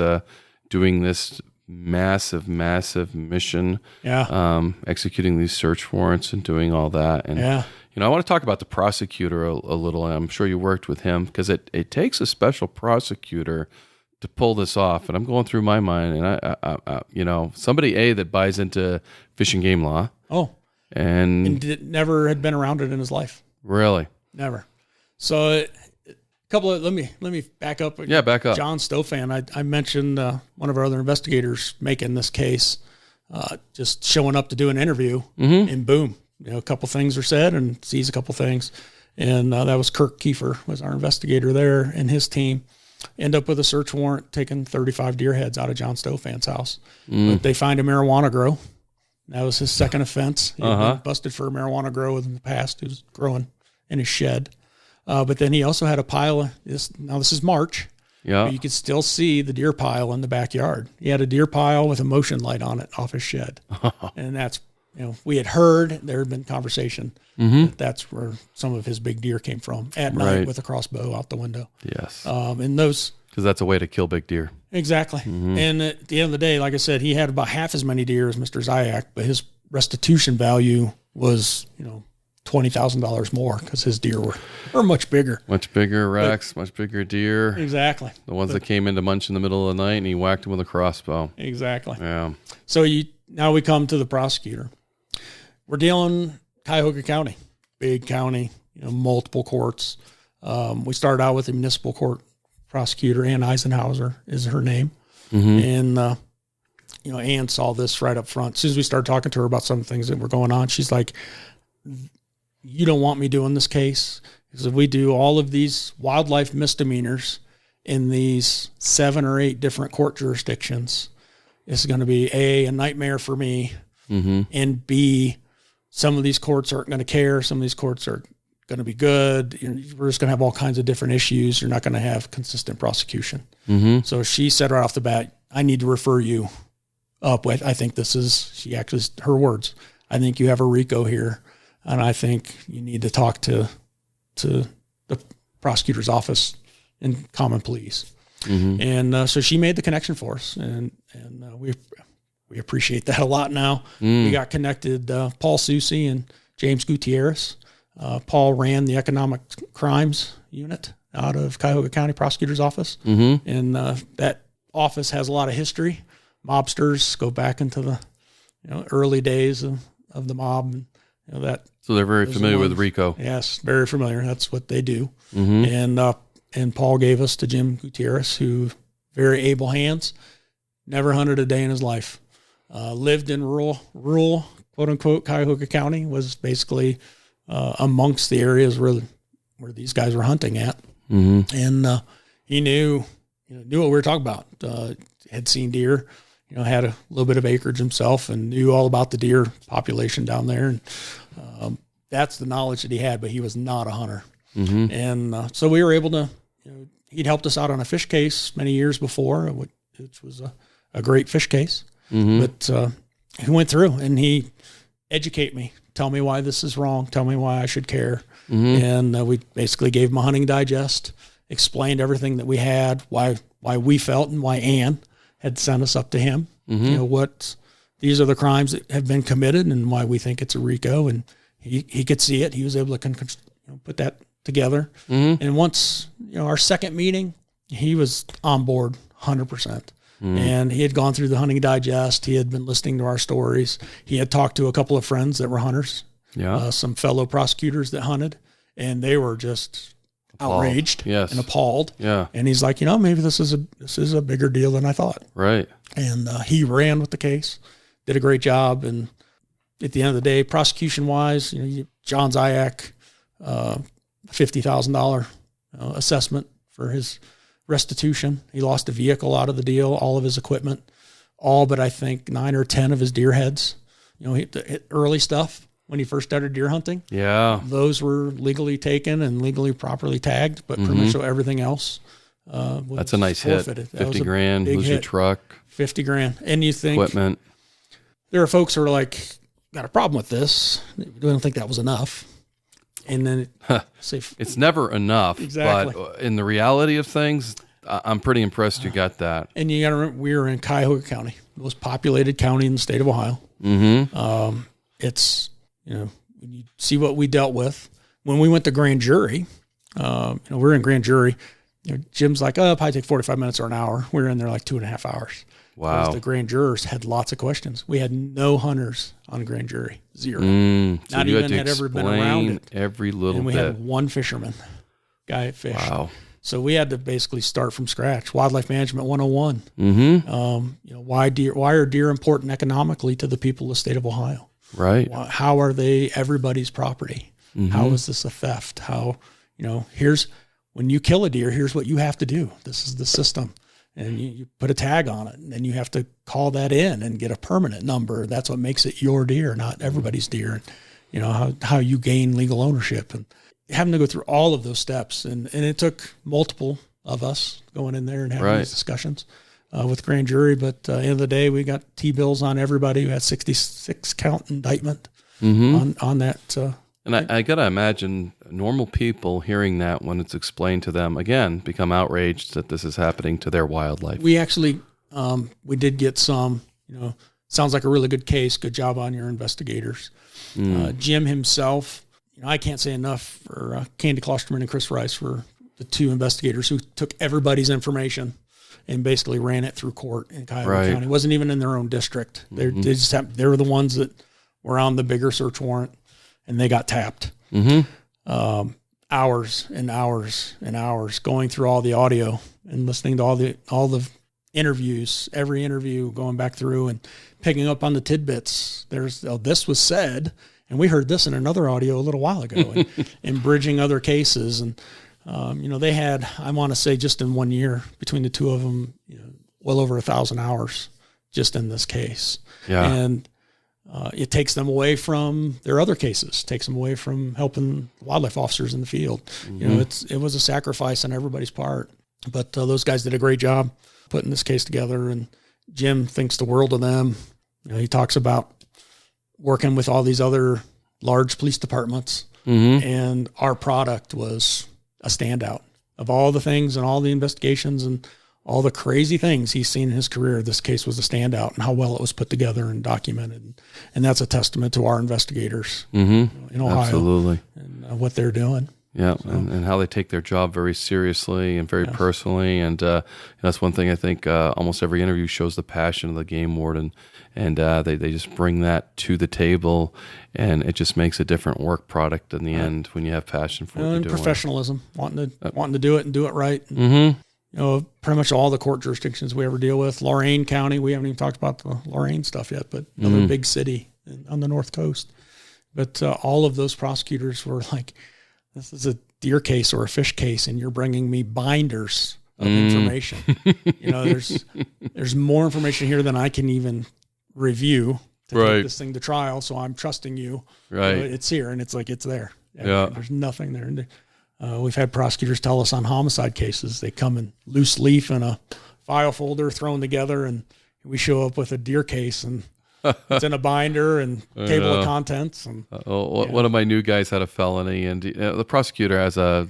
doing this massive mission. Executing these search warrants and doing all that. And I want to talk about the prosecutor a little. I'm sure you worked with him, because it takes a special prosecutor to pull this off. And I'm going through my mind, and I somebody that buys into fish and game law. And never had been around it in his life. Really? Never. So let me back up. Yeah, back up. John Stofan, I mentioned one of our other investigators making this case, just showing up to do an interview, and boom, a couple things are said and sees a couple things. And that was Kirk Kiefer, was our investigator there, and his team end up with a search warrant taking 35 deer heads out of John Stofan's house. But they find a marijuana grow. That was his second offense. He had been busted for a marijuana grow in the past. He was growing in his shed. But then he also had a pile of this. Now this is March. Yeah. But you could still see the deer pile in the backyard. He had a deer pile with a motion light on it off his shed. And that's, we had heard, there had been conversation that's where some of his big deer came from at night with a crossbow out the window. Yes. And those, because that's a way to kill big deer. Exactly. And at the end of the day, like I said, he had about half as many deer as Mr. Zayak, but his restitution value was, $20,000 more, because his deer were much bigger. Much bigger racks, much bigger deer. Exactly. The ones that came in to munch in the middle of the night, and he whacked them with a crossbow. Exactly. Yeah. So now we come to the prosecutor. We're dealing Cuyahoga County, big county, multiple courts. We started out with the municipal court prosecutor. Ann Eisenhauser is her name. And, Ann saw this right up front. As soon as we started talking to her about some things that were going on, she's like, you don't want me doing this case, because if we do all of these wildlife misdemeanors in these 7 or 8 different court jurisdictions, it's going to be a nightmare for me. And B, some of these courts aren't going to care. Some of these courts are going to be good. We're just going to have all kinds of different issues. You're not going to have consistent prosecution. So she said right off the bat, I need to refer you up. I think her words, I think you have a RICO here. And I think you need to talk to the prosecutor's office in common pleas. And so she made the connection for us, and we appreciate that a lot now. We got connected, Paul Susi and James Gutierrez. Paul ran the economic crimes unit out of Cuyahoga County Prosecutor's Office. And that office has a lot of history. Mobsters go back into the early days of the mob. So they're very familiar with RICO. Yes, very familiar. That's what they do. And Paul gave us to Jim Gutierrez, who very able hands, never hunted a day in his life. Lived in rural quote unquote Cuyahoga County, was basically amongst the areas where these guys were hunting at. And he knew what we were talking about. Had seen deer, had a little bit of acreage himself, and knew all about the deer population down there. And that's the knowledge that he had, but he was not a hunter. And so we were able to, he'd helped us out on a fish case many years before, which was a great fish case. But he went through and he educate me, tell me why this is wrong, tell me why I should care. And we basically gave him a hunting digest, explained everything that we had, why we felt and why Ann had sent us up to him. These are the crimes that have been committed and why we think it's a RICO. And he could see it. He was able to put that together. And once, our second meeting, he was on board 100%. And he had gone through the hunting digest. He had been listening to our stories. He had talked to a couple of friends that were hunters, some fellow prosecutors that hunted, and they were just outraged and appalled. And he's like, maybe this is a bigger deal than I thought. Right. And he ran with the case, did a great job. And at the end of the day, prosecution wise, John Zayak, $50,000 assessment for his restitution. He lost a vehicle out of the deal, all of his equipment, all but I think 9 or 10 of his deer heads. Early stuff when he first started deer hunting. Those were legally taken and legally properly tagged, but pretty much everything else That's a nice forfeited. hit. 50 grand, lose your truck. 50 grand. And you think equipment. There are folks who are like, got a problem with this. We don't think that was enough. And then it's never enough. Exactly. But in the reality of things, I'm pretty impressed you got that. And you got to remember, we were in Cuyahoga County, the most populated county in the state of Ohio. Mm-hmm. It's, when you see what we dealt with when we went to grand jury, we're in grand jury. Jim's like, oh, probably take 45 minutes or an hour. We were in there like 2.5 hours. Wow. Because the grand jurors had lots of questions. We had no hunters on grand jury. Zero. So Not even had ever been around it. Every little and we bit. had one fisherman, guy that fished. Wow. So we had to basically start from scratch. Wildlife Management 101. Mm-hmm. Why are deer important economically to the people of the state of Ohio? Right. How are they everybody's property? Mm-hmm. How is this a theft? How, here's when you kill a deer, here's what you have to do. This is the system. And you put a tag on it, and then you have to call that in and get a permanent number. That's what makes it your deer, not everybody's deer. And, how you gain legal ownership and having to go through all of those steps. And it took multiple of us going in there and having these discussions with grand jury. But at the end of the day, we got T-bills on everybody who had 66 count indictment on that. And I got to imagine normal people hearing that when it's explained to them, again, become outraged that this is happening to their wildlife. We actually, we did get some, sounds like a really good case. Good job on your investigators. Jim himself, I can't say enough for Candy Klosterman and Chris Rice for the two investigators who took everybody's information and basically ran it through court in Cuyahoga County. It wasn't even in their own district. They were the ones that were on the bigger search warrant. And they got tapped. Hours and hours and hours going through all the audio and listening to all the interviews, every interview, going back through and picking up on the tidbits. This was said, and we heard this in another audio a little while ago, and bridging other cases. And they had, I want to say, just in 1 year between the two of them, well over 1,000 hours just in this case. Yeah. And it takes them away from their other cases, takes them away from helping wildlife officers in the field. It was a sacrifice on everybody's part, but those guys did a great job putting this case together, and Jim thinks the world of them. He talks about working with all these other large police departments, and our product was a standout of all the things and all the investigations and all the crazy things he's seen in his career. This case was a standout, and how well it was put together and documented. And that's a testament to our investigators in Ohio. Absolutely. And what they're doing. Yeah, so. And how they take their job very seriously and very personally. And that's one thing I think almost every interview shows the passion of the game warden. And they just bring that to the table, and it just makes a different work product in the end when you have passion for what you're doing. Professionalism, wanting to do it and do it right. And, pretty much all the court jurisdictions we ever deal with. Lorraine County, we haven't even talked about the Lorraine stuff yet, but another big city on the North Coast. But all of those prosecutors were like, this is a deer case or a fish case, and you're bringing me binders of information. There's more information here than I can even review to take this thing to trial, so I'm trusting you. Right. It's here, and it's like it's there. Yeah. There's nothing there. We've had prosecutors tell us on homicide cases, they come in loose leaf in a file folder thrown together, and we show up with a deer case, and it's in a binder and table of contents. And one of my new guys had a felony, and the prosecutor has a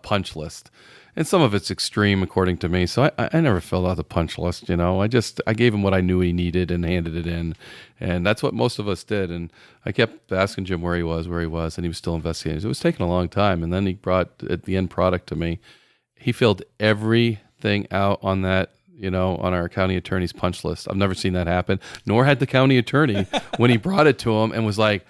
punch list, and some of it's extreme according to me. So I never filled out the punch list. I gave him what I knew he needed and handed it in, and that's what most of us did. And I kept asking Jim where he was, and he was still investigating. It was taking a long time, and then he brought the end product to me. He filled everything out on that. On our county attorney's punch list. I've never seen that happen, nor had the county attorney when he brought it to him and was like,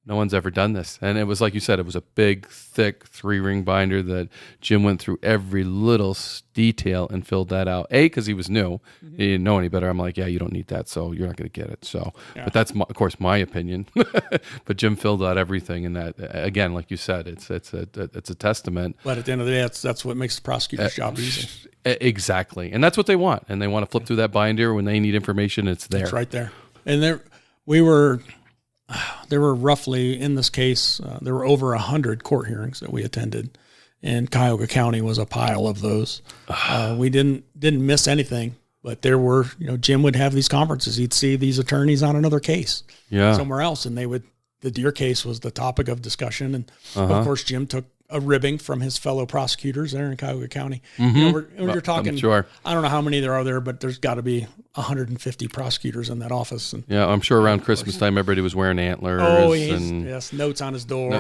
no one's ever done this. And it was like you said, it was a big, thick 3-ring binder that Jim went through every little detail and filled that out. Because he was new. He didn't know any better. I'm like, yeah, you don't need that, so you're not going to get it. So, but that's, of course, my opinion. But Jim filled out everything. And that, again, like you said, it's a testament. But at the end of the day, that's what makes the prosecutor's job easy. Exactly. And that's what they want. And they want to flip through that binder when they need information. It's there. It's right there. And there were roughly, in this case, there were over 100 court hearings that we attended. and Cuyahoga County was a pile of those. We didn't miss anything, but there were, Jim would have these conferences. He'd see these attorneys on another case somewhere else, and the deer case was the topic of discussion. And of course, Jim took a ribbing from his fellow prosecutors there in Cuyahoga County. You're talking, sure. I don't know how many there are there, but there's got to be 150 prosecutors in that office. And I'm sure around Christmas time, everybody was wearing antlers. Oh, yes, notes on his door.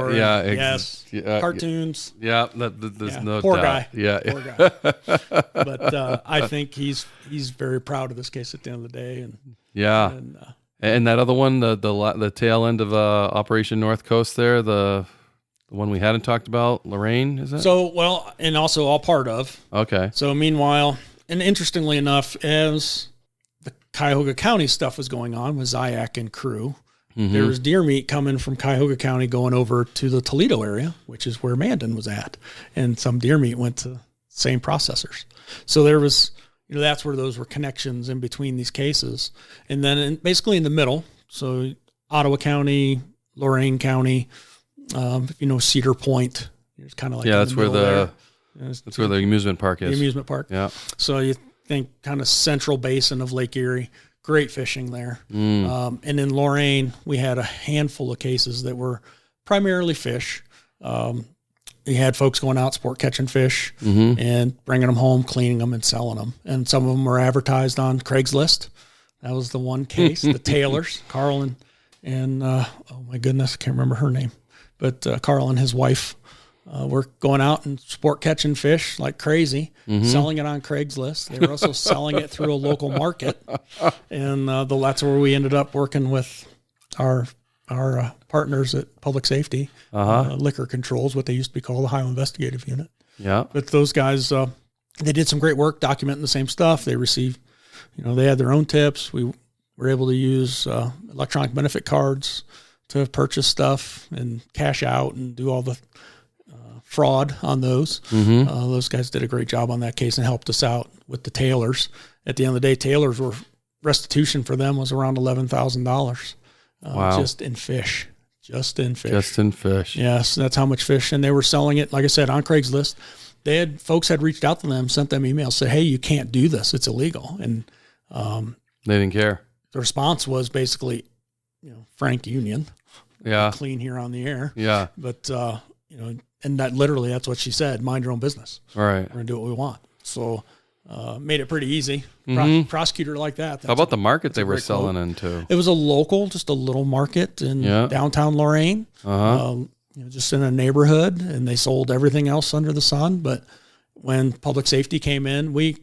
Cartoons. Yeah, there's no poor doubt. Guy. Poor guy. But I think he's very proud of this case at the end of the day. And that other one, the tail end of Operation North Coast there, the one we hadn't talked about, Lorraine, is it? So, and also all part of. Okay. So meanwhile, and interestingly enough, as the Cuyahoga County stuff was going on with Zayak and crew, there was deer meat coming from Cuyahoga County going over to the Toledo area, which is where Mandan was at. And some deer meat went to the same processors. So there was, that's where those were connections in between these cases. And then basically in the middle, so Ottawa County, Lorraine County, Cedar Point. It's kind of like that's where that's where the amusement park is. The amusement park. Yeah. So you think kind of central basin of Lake Erie. Great fishing there. And in Lorraine, we had a handful of cases that were primarily fish. You had folks going out sport catching fish and bringing them home, cleaning them, and selling them. And some of them were advertised on Craiglist. That was the one case. The Taylors, Carl and oh my goodness, I can't remember her name. But Carl and his wife were going out and sport catching fish like crazy, selling it on Craigslist. They were also selling it through a local market. And that's where we ended up working with our partners at Public Safety, Liquor Controls, what they used to be called the Ohio Investigative Unit. Yeah. But those guys, they did some great work documenting the same stuff. They received, they had their own tips. We were able to use electronic benefit cards to purchase stuff and cash out and do all the fraud on those. Those guys did a great job on that case and helped us out with the Taylors. At the end of the day, Taylors were restitution for them was around $11,000 just in fish. Just in fish. Yes, that's how much fish. And they were selling it, like I said, on Craigslist. Folks had reached out to them, sent them emails, said, hey, you can't do this. It's illegal. And they didn't care. The response was basically, frank union. Yeah. Clean here on the air. Yeah. But, and that's what she said, mind your own business. All right. We're going to do what we want. So, made it pretty easy. Prosecutor like that. How about the market they were selling into? It was just a little market in downtown Lorraine, just in a neighborhood, and they sold everything else under the sun. But when public safety came in, we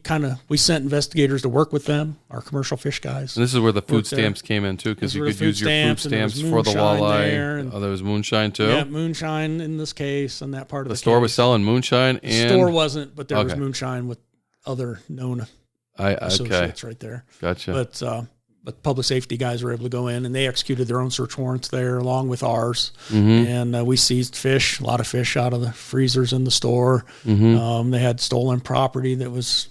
sent investigators to work with them, our commercial fish guys. And this is where the food stamps came in too, because you could use your food stamps for the walleye. There was moonshine too? Yeah, moonshine in this case, and that part of the store case. was selling moonshine? The store wasn't, but there was moonshine with other known associates right there. Gotcha. But public safety guys were able to go in, and they executed their own search warrants there along with ours. And we seized fish, a lot of fish out of the freezers in the store. They had stolen property that was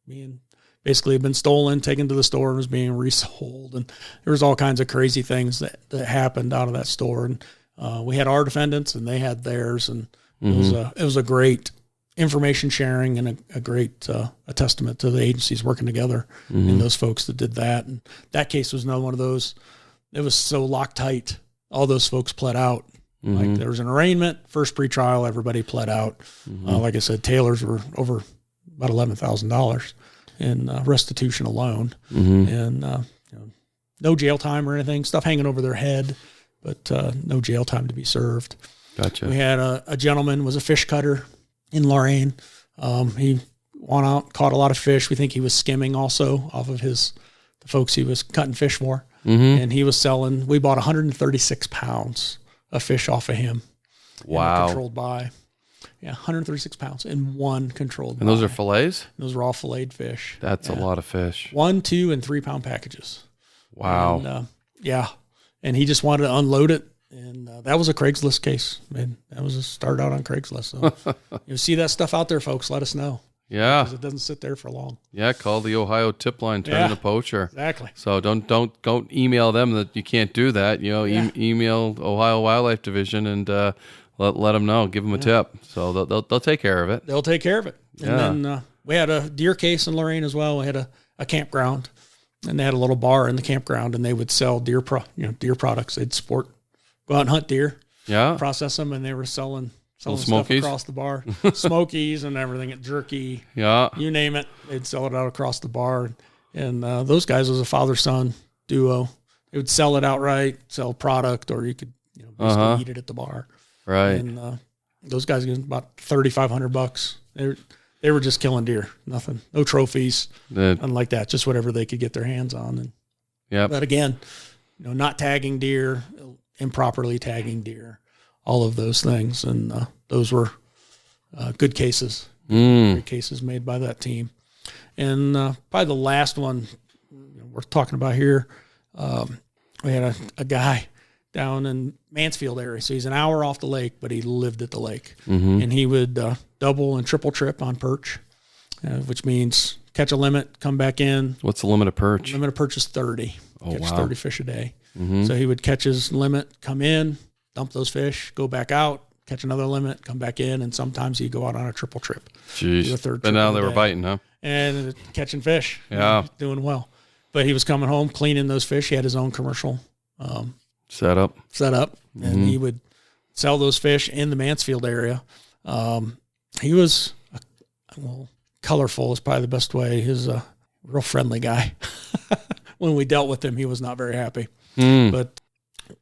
being basically been stolen, taken to the store, and was being resold. And there was all kinds of crazy things that happened out of that store. And we had our defendants, and they had theirs. And it was a great information sharing and a great a testament to the agencies working together and those folks that did that. And that case was another one of those. It was so Loctite. All those folks pled out. Like there was an arraignment, first pretrial, everybody pled out. Like I said, Taylors were over about $11,000 in restitution alone, and no jail time or anything. Stuff hanging over their head, but no jail time to be served. Gotcha. We had a gentleman was a fish cutter in Lorraine. He went out, caught a lot of fish. We think he was skimming also off of the folks he was cutting fish for. And he was selling, we bought 136 pounds of fish off of him. Wow. Controlled buy. Yeah, 136 pounds in one controlled buy. And those are fillets? Those were all filleted fish. That's a lot of fish. 1, 2, and 3 pound packages. Wow. And, and he just wanted to unload it. And that was a Craigslist case. Man, that was a start out on Craigslist. So you see that stuff out there, folks, let us know. Yeah. Because it doesn't sit there for long. Yeah, call the Ohio tip line, turn the poacher. Exactly. So don't email them that you can't do that. Email Ohio Wildlife Division and let them know. Give them a tip. So they'll take care of it. They'll take care of it. And then we had a deer case in Lorraine as well. We had a campground, and they had a little bar in the campground, and they would sell deer products. They'd go out and hunt deer, process them, and they were selling stuff Smokies across the bar, Smokies and everything, jerky, you name it. They'd sell it out across the bar. And those guys was a father-son duo. They would sell it outright, sell product, or you could basically eat it at the bar. Right. And those guys get about $3,500. They were just killing deer, nothing, no trophies, nothing like that, just whatever they could get their hands on. And but again, not tagging deer, improperly tagging deer, all of those things, and those were good cases, great cases made by that team. And probably the last one we're talking about here, we had a guy down in Mansfield area. So he's an hour off the lake, but he lived at the lake. And he would double and triple trip on perch, which means catch a limit, come back in. What's the limit of perch? The limit of perch is 30. Catch 30 fish a day. So he would catch his limit, come in, dump those fish, go back out, catch another limit, come back in, and sometimes he'd go out on a triple trip. Jeez. But now they were biting, huh? And catching fish. Yeah. Doing well. But he was coming home, cleaning those fish. He had his own commercial set up, and he would sell those fish in the Mansfield area. He was, colorful is probably the best way. He's a real friendly guy. When we dealt with him, he was not very happy, but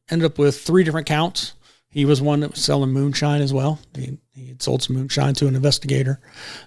ended up with 3 different counts. He was one that was selling moonshine as well. He had sold some moonshine to an investigator.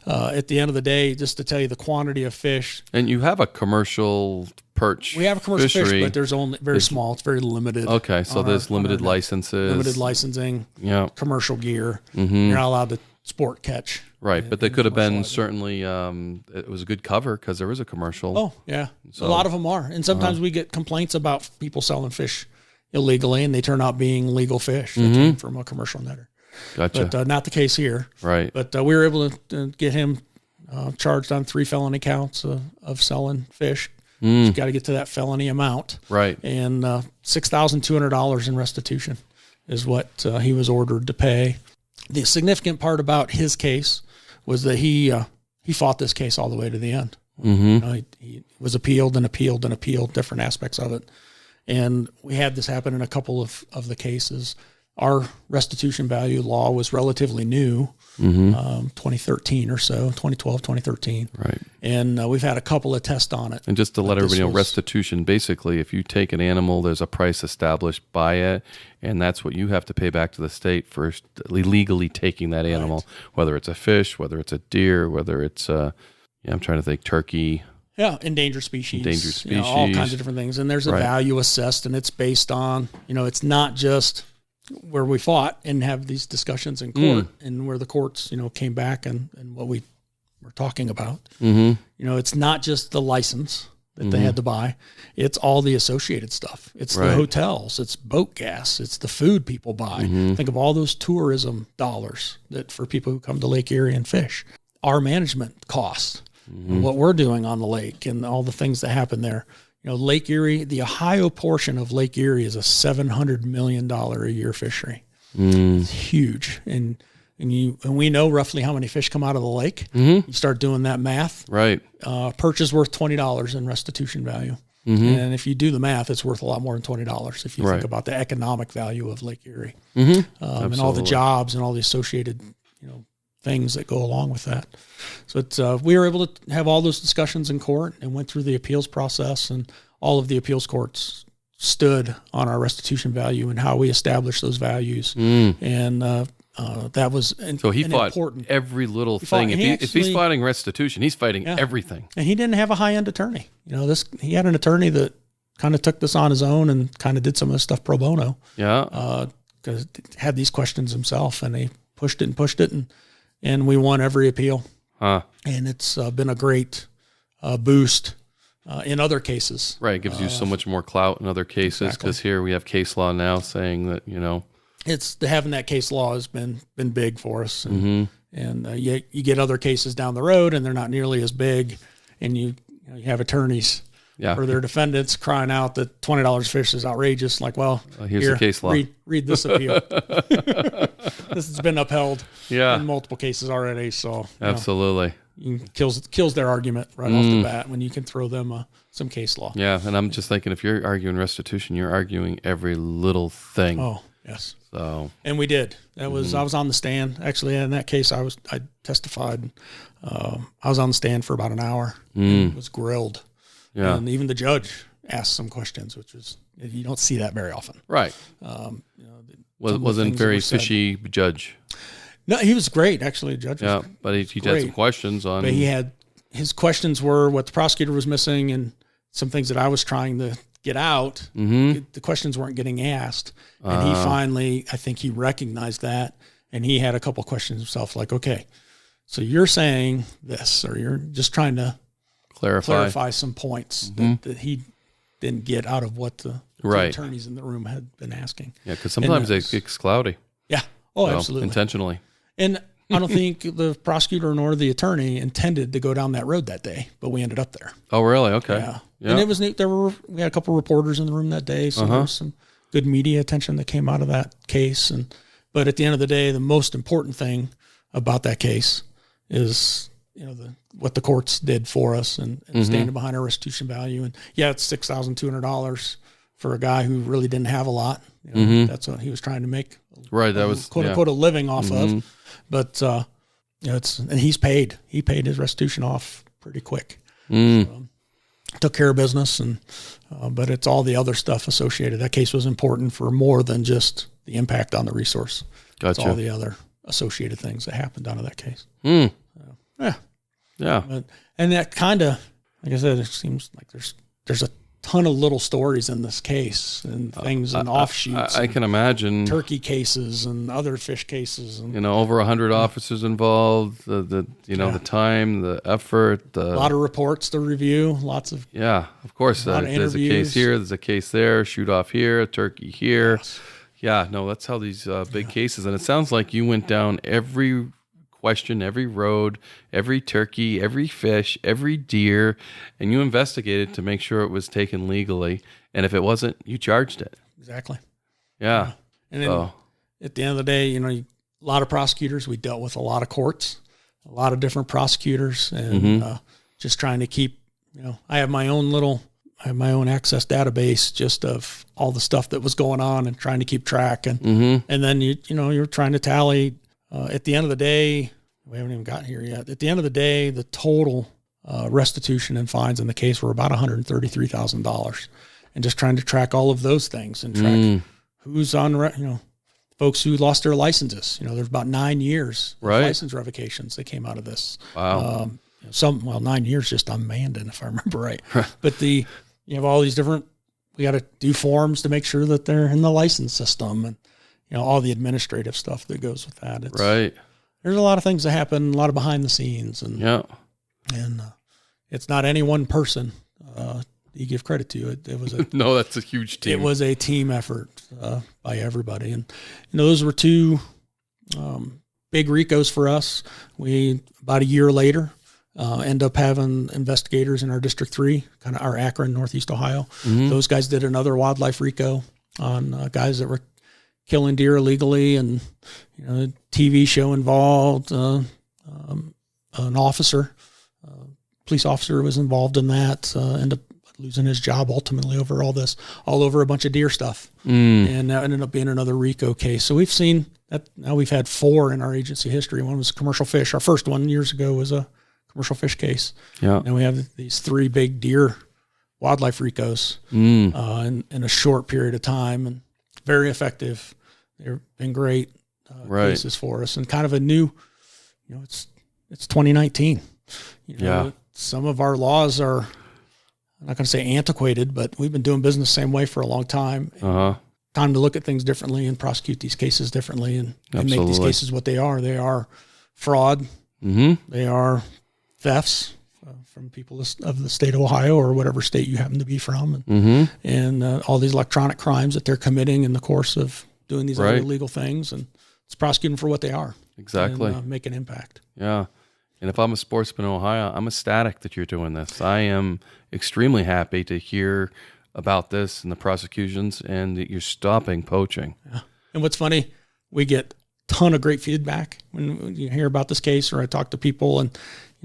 At the end of the day, just to tell you the quantity of fish. And you have a commercial perch. We have a commercial fishery. fish, but there's only very small. It's very limited. Okay, so there's limited licenses. Limited licensing, commercial gear. You're not allowed to sport catch. Right, but they could have been certainly, it was a good cover because there was a commercial. Oh, yeah. So, a lot of them are. And sometimes we get complaints about people selling fish illegally, and they turn out being legal fish that came from a commercial netter. Gotcha. But not the case here. Right. But we were able to get him charged on 3 felony counts of selling fish. He's got to get to that felony amount. Right. And $6,200 in restitution is what he was ordered to pay. The significant part about his case was that he fought this case all the way to the end. He was appealed and appealed and appealed different aspects of it. And we had this happen in a couple of the cases. Our restitution value law was relatively new, 2013 or so, 2012, 2013. Right. And we've had a couple of tests on it. And just to let everybody know, restitution, basically, if you take an animal, there's a price established by it, and that's what you have to pay back to the state for illegally taking that animal, whether it's a fish, whether it's a deer, whether it's, I'm trying to think, turkey. Yeah, endangered species. All kinds of different things. And there's a value assessed, and it's based on, it's not just where we fought and have these discussions in court and where the courts, came back and what we were talking about. It's not just the license that they had to buy. It's all the associated stuff. It's the hotels. It's boat gas. It's the food people buy. Think of all those tourism dollars that for people who come to Lake Erie and fish. Our management costs. What we're doing on the lake and all the things that happen there. Lake Erie, the Ohio portion of Lake Erie is a $700 million a year fishery. It's huge. And we know roughly how many fish come out of the lake. You start doing that math. Right. Perch is worth $20 in restitution value. And if you do the math, it's worth a lot more than $20 if you think about the economic value of Lake Erie. And all the jobs and all the associated, things that go along with that. So we were able to have all those discussions in court and went through the appeals process, and all of the appeals courts stood on our restitution value and how we established those values. And that was so he fought important. Every little thing. If he's fighting restitution, he's fighting everything. And he didn't have a high-end attorney. He had an attorney that kind of took this on his own and kind of did some of this stuff pro bono. Because had these questions himself, and he pushed it, and we won every appeal. And it's been a great boost in other cases. Right. It gives you so much more clout in other cases because here we have case law now saying that, It's having that case law has been big for us. And, you get other cases down the road and they're not nearly as big. And you have attorneys for their defendants crying out that $20 fish is outrageous. Like, well, here's the case law. Read this appeal. this has been upheld in multiple cases already. So absolutely. Kills their argument right off the bat when you can throw them some case law. Yeah, and I'm just thinking, if you're arguing restitution, you're arguing every little thing. Oh, yes. So, and we did. That was I was on the stand. Actually, in that case, I testified. I was on the stand for about an hour. And was grilled. Yeah, and even the judge asked some questions, which was, you don't see that very often. Right. Wasn't very fishy judge. No, he was great, actually. The judge was but he had some questions on. But his questions were what the prosecutor was missing and some things that I was trying to get out. The questions weren't getting asked. And he finally, I think he recognized that. And he had a couple questions himself, like, okay, so you're saying this, or you're just trying to clarify some points that he didn't get out of what the attorneys in the room had been asking. Yeah, because sometimes it gets cloudy. Yeah. Oh, absolutely. Intentionally. And I don't think the prosecutor nor the attorney intended to go down that road that day, but we ended up there. Oh, really? Okay. Yeah. And it was neat. We had a couple of reporters in the room that day, so there was some good media attention that came out of that case. But at the end of the day, the most important thing about that case is, what the courts did for us and standing behind our restitution value. And it's $6,200 for a guy who really didn't have a lot. That's what he was trying to make. Right. That was quote unquote a living off of. But, and he's paid. He paid his restitution off pretty quick. So, took care of business, but it's all the other stuff associated. That case was important for more than just the impact on the resource. Gotcha. It's all the other associated things that happened out of that case. Yeah. And that kind of, like I said, it seems like there's a ton of little stories in this case and things and offshoots. I can imagine turkey cases and other fish cases, and over 100 officers involved. The time, the effort, a lot of reports to review, lots of of course. There's a case here, there's a case there, shoot off here, a turkey here. Yes. Yeah, no, that's how these big cases. And it sounds like you went down every question, every road, every turkey, every fish, every deer, and you investigated to make sure it was taken legally. And if it wasn't, you charged it. Exactly. Yeah. And then at the end of the day, a lot of prosecutors, we dealt with a lot of courts, a lot of different prosecutors, and just trying to keep, I have my own access database just of all the stuff that was going on and trying to keep track. And and then you're trying to tally. At the end of the day, we haven't even gotten here yet. At the end of the day, the total restitution and fines in the case were about $133,000, and just trying to track all of those things and track who's on, folks who lost their licenses. There's about 9 years of license revocations that came out of this. Wow. 9 years just on Mandan, if I remember right. But you have all these different. We got to do forms to make sure that they're in the license system, and all the administrative stuff that goes with that. There's a lot of things that happen, a lot of behind the scenes, and it's not any one person you give credit to. It was no, that's a huge team. It was a team effort by everybody, and those were two big RICOs for us. We about a year later end up having investigators in our District 3, kind of our Akron, Northeast Ohio. Those guys did another wildlife RICO on guys that were killing deer illegally, and a TV show involved. An officer, police officer, was involved in that. Ended up losing his job ultimately over all this, all over a bunch of deer stuff, and that ended up being another RICO case. So we've seen that. Now we've had 4 in our agency history. One was commercial fish. Our first one years ago was a commercial fish case. Yeah, and we have these 3 big deer wildlife RICOs in a short period of time, and very effective. They've been great cases for us, and kind of a new, it's 2019. Some of our laws are, I'm not going to say antiquated, but we've been doing business the same way for a long time. Time to look at things differently and prosecute these cases differently, and make these cases what they are. They are fraud. They are thefts from people of the state of Ohio or whatever state you happen to be from, and all these electronic crimes that they're committing in the course of doing these other illegal things, and it's prosecuting for what they are. Exactly. And make an impact. Yeah. And if I'm a sportsman in Ohio, I'm ecstatic that you're doing this. I am extremely happy to hear about this and the prosecutions, and that you're stopping poaching. Yeah. And what's funny, we get ton of great feedback when you hear about this case, or I talk to people, and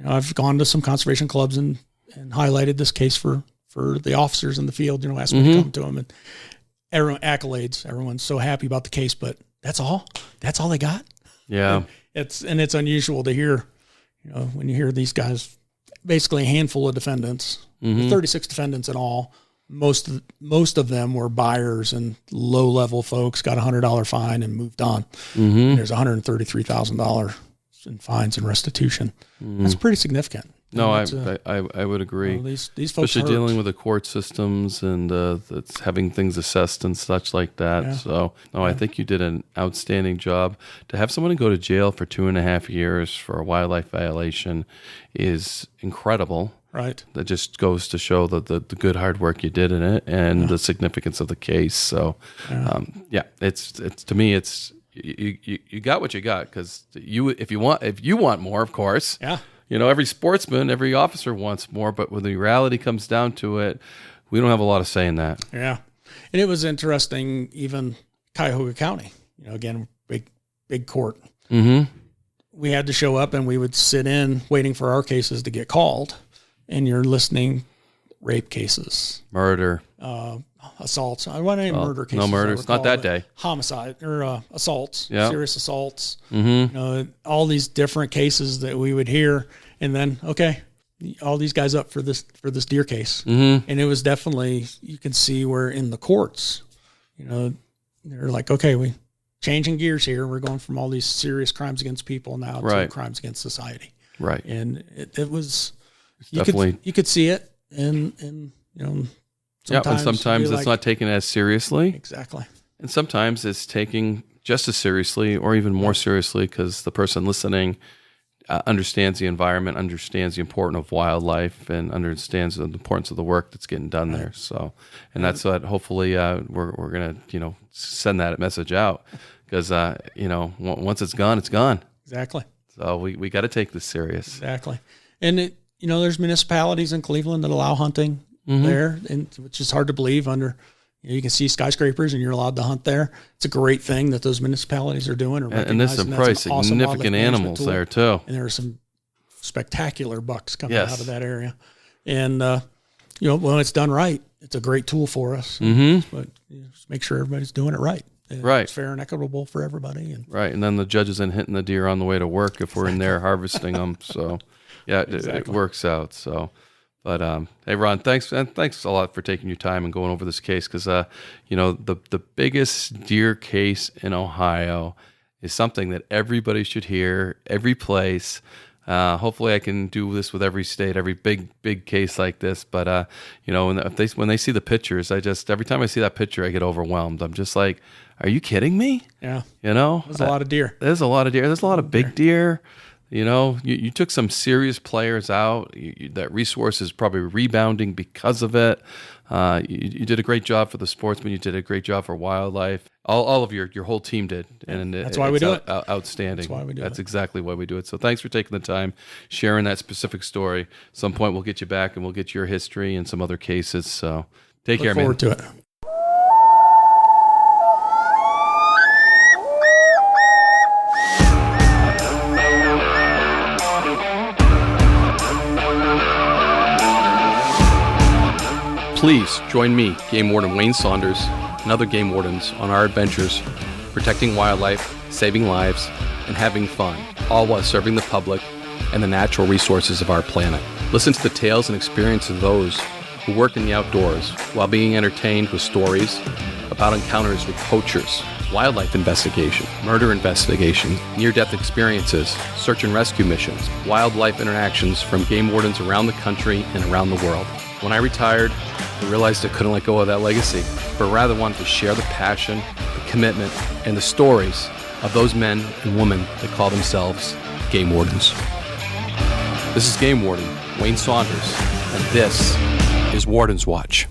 I've gone to some conservation clubs and highlighted this case for the officers in the field, asked me to come to them, and everyone accolades. Everyone's so happy about the case, but that's all they got. Yeah. And it's unusual to hear, when you hear these guys, basically a handful of defendants, 36 defendants in all. Most of them were buyers and low level folks, got $100 fine and moved on. And there's $133,000 in fines and restitution. That's pretty significant. No, I would agree. These folks, especially dealing with the court systems and that's having things assessed and such like that. Yeah. So, I think you did an outstanding job. To have someone go to jail for 2.5 years for a wildlife violation is incredible. Right. That just goes to show the good hard work you did in it and the significance of the case. So, it's to me, it's you got what you got, because if you want more, of course. Yeah. Every sportsman, every officer wants more, but when the reality comes down to it, we don't have a lot of say in that. Yeah. And it was interesting, even Cuyahoga County, again, big court. Mm-hmm. We had to show up and we would sit in waiting for our cases to get called, and you're listening rape cases, murder, assaults. I want any murder cases. No murders, not that day. Homicide or assaults, serious assaults. Mm-hmm. All these different cases that we would hear, and then all these guys up for this deer case, and it was definitely, you can see where in the courts, they're like, okay, we changing gears here. We're going from all these serious crimes against people now to crimes against society. Right, and it was you could see it, and sometimes it's not taken as seriously. Exactly. And sometimes it's taken just as seriously or even more seriously, because the person listening understands the environment, understands the importance of wildlife, and understands the importance of the work that's getting done there. So, and that's what hopefully we're going to, send that message out, because, once it's gone, it's gone. Exactly. So we got to take this serious. Exactly. And there's municipalities in Cleveland that allow hunting there, and which is hard to believe. You can see skyscrapers and you're allowed to hunt there. It's a great thing that those municipalities are doing. And there's some pretty significant animals there too. And there are some spectacular bucks coming out of that area. And when it's done right, it's a great tool for us. But just make sure everybody's doing it right. It's fair and equitable for everybody. And then the judge isn't hitting the deer on the way to work if we're in there harvesting them. So it works out. So. But hey, Ron, thanks a lot for taking your time and going over this case, because the biggest deer case in Ohio is something that everybody should hear, every place. Hopefully, I can do this with every state, every big case like this. But when they see the pictures, every time I see that picture, I get overwhelmed. I'm just like, are you kidding me? Yeah. There's a lot of deer. There's a lot of deer. There's a lot of big deer. You took some serious players out. That resource is probably rebounding because of it. You did a great job for the sportsmen. You did a great job for wildlife. All of your whole team did, and that's why we do it. Outstanding. That's why we do it. That's exactly why we do it. So thanks for taking the time, sharing that specific story. At some point we'll get you back and we'll get your history and some other cases. So take care, man. Look forward to it. Please join me, Game Warden Wayne Saunders, and other game wardens on our adventures protecting wildlife, saving lives, and having fun, all while serving the public and the natural resources of our planet. Listen to the tales and experiences of those who work in the outdoors while being entertained with stories about encounters with poachers, wildlife investigation, murder investigation, near-death experiences, search and rescue missions, wildlife interactions from game wardens around the country and around the world. When I retired, I realized I couldn't let go of that legacy, but rather wanted to share the passion, the commitment, and the stories of those men and women that call themselves game wardens. This is Game Warden Wayne Saunders, and this is Warden's Watch.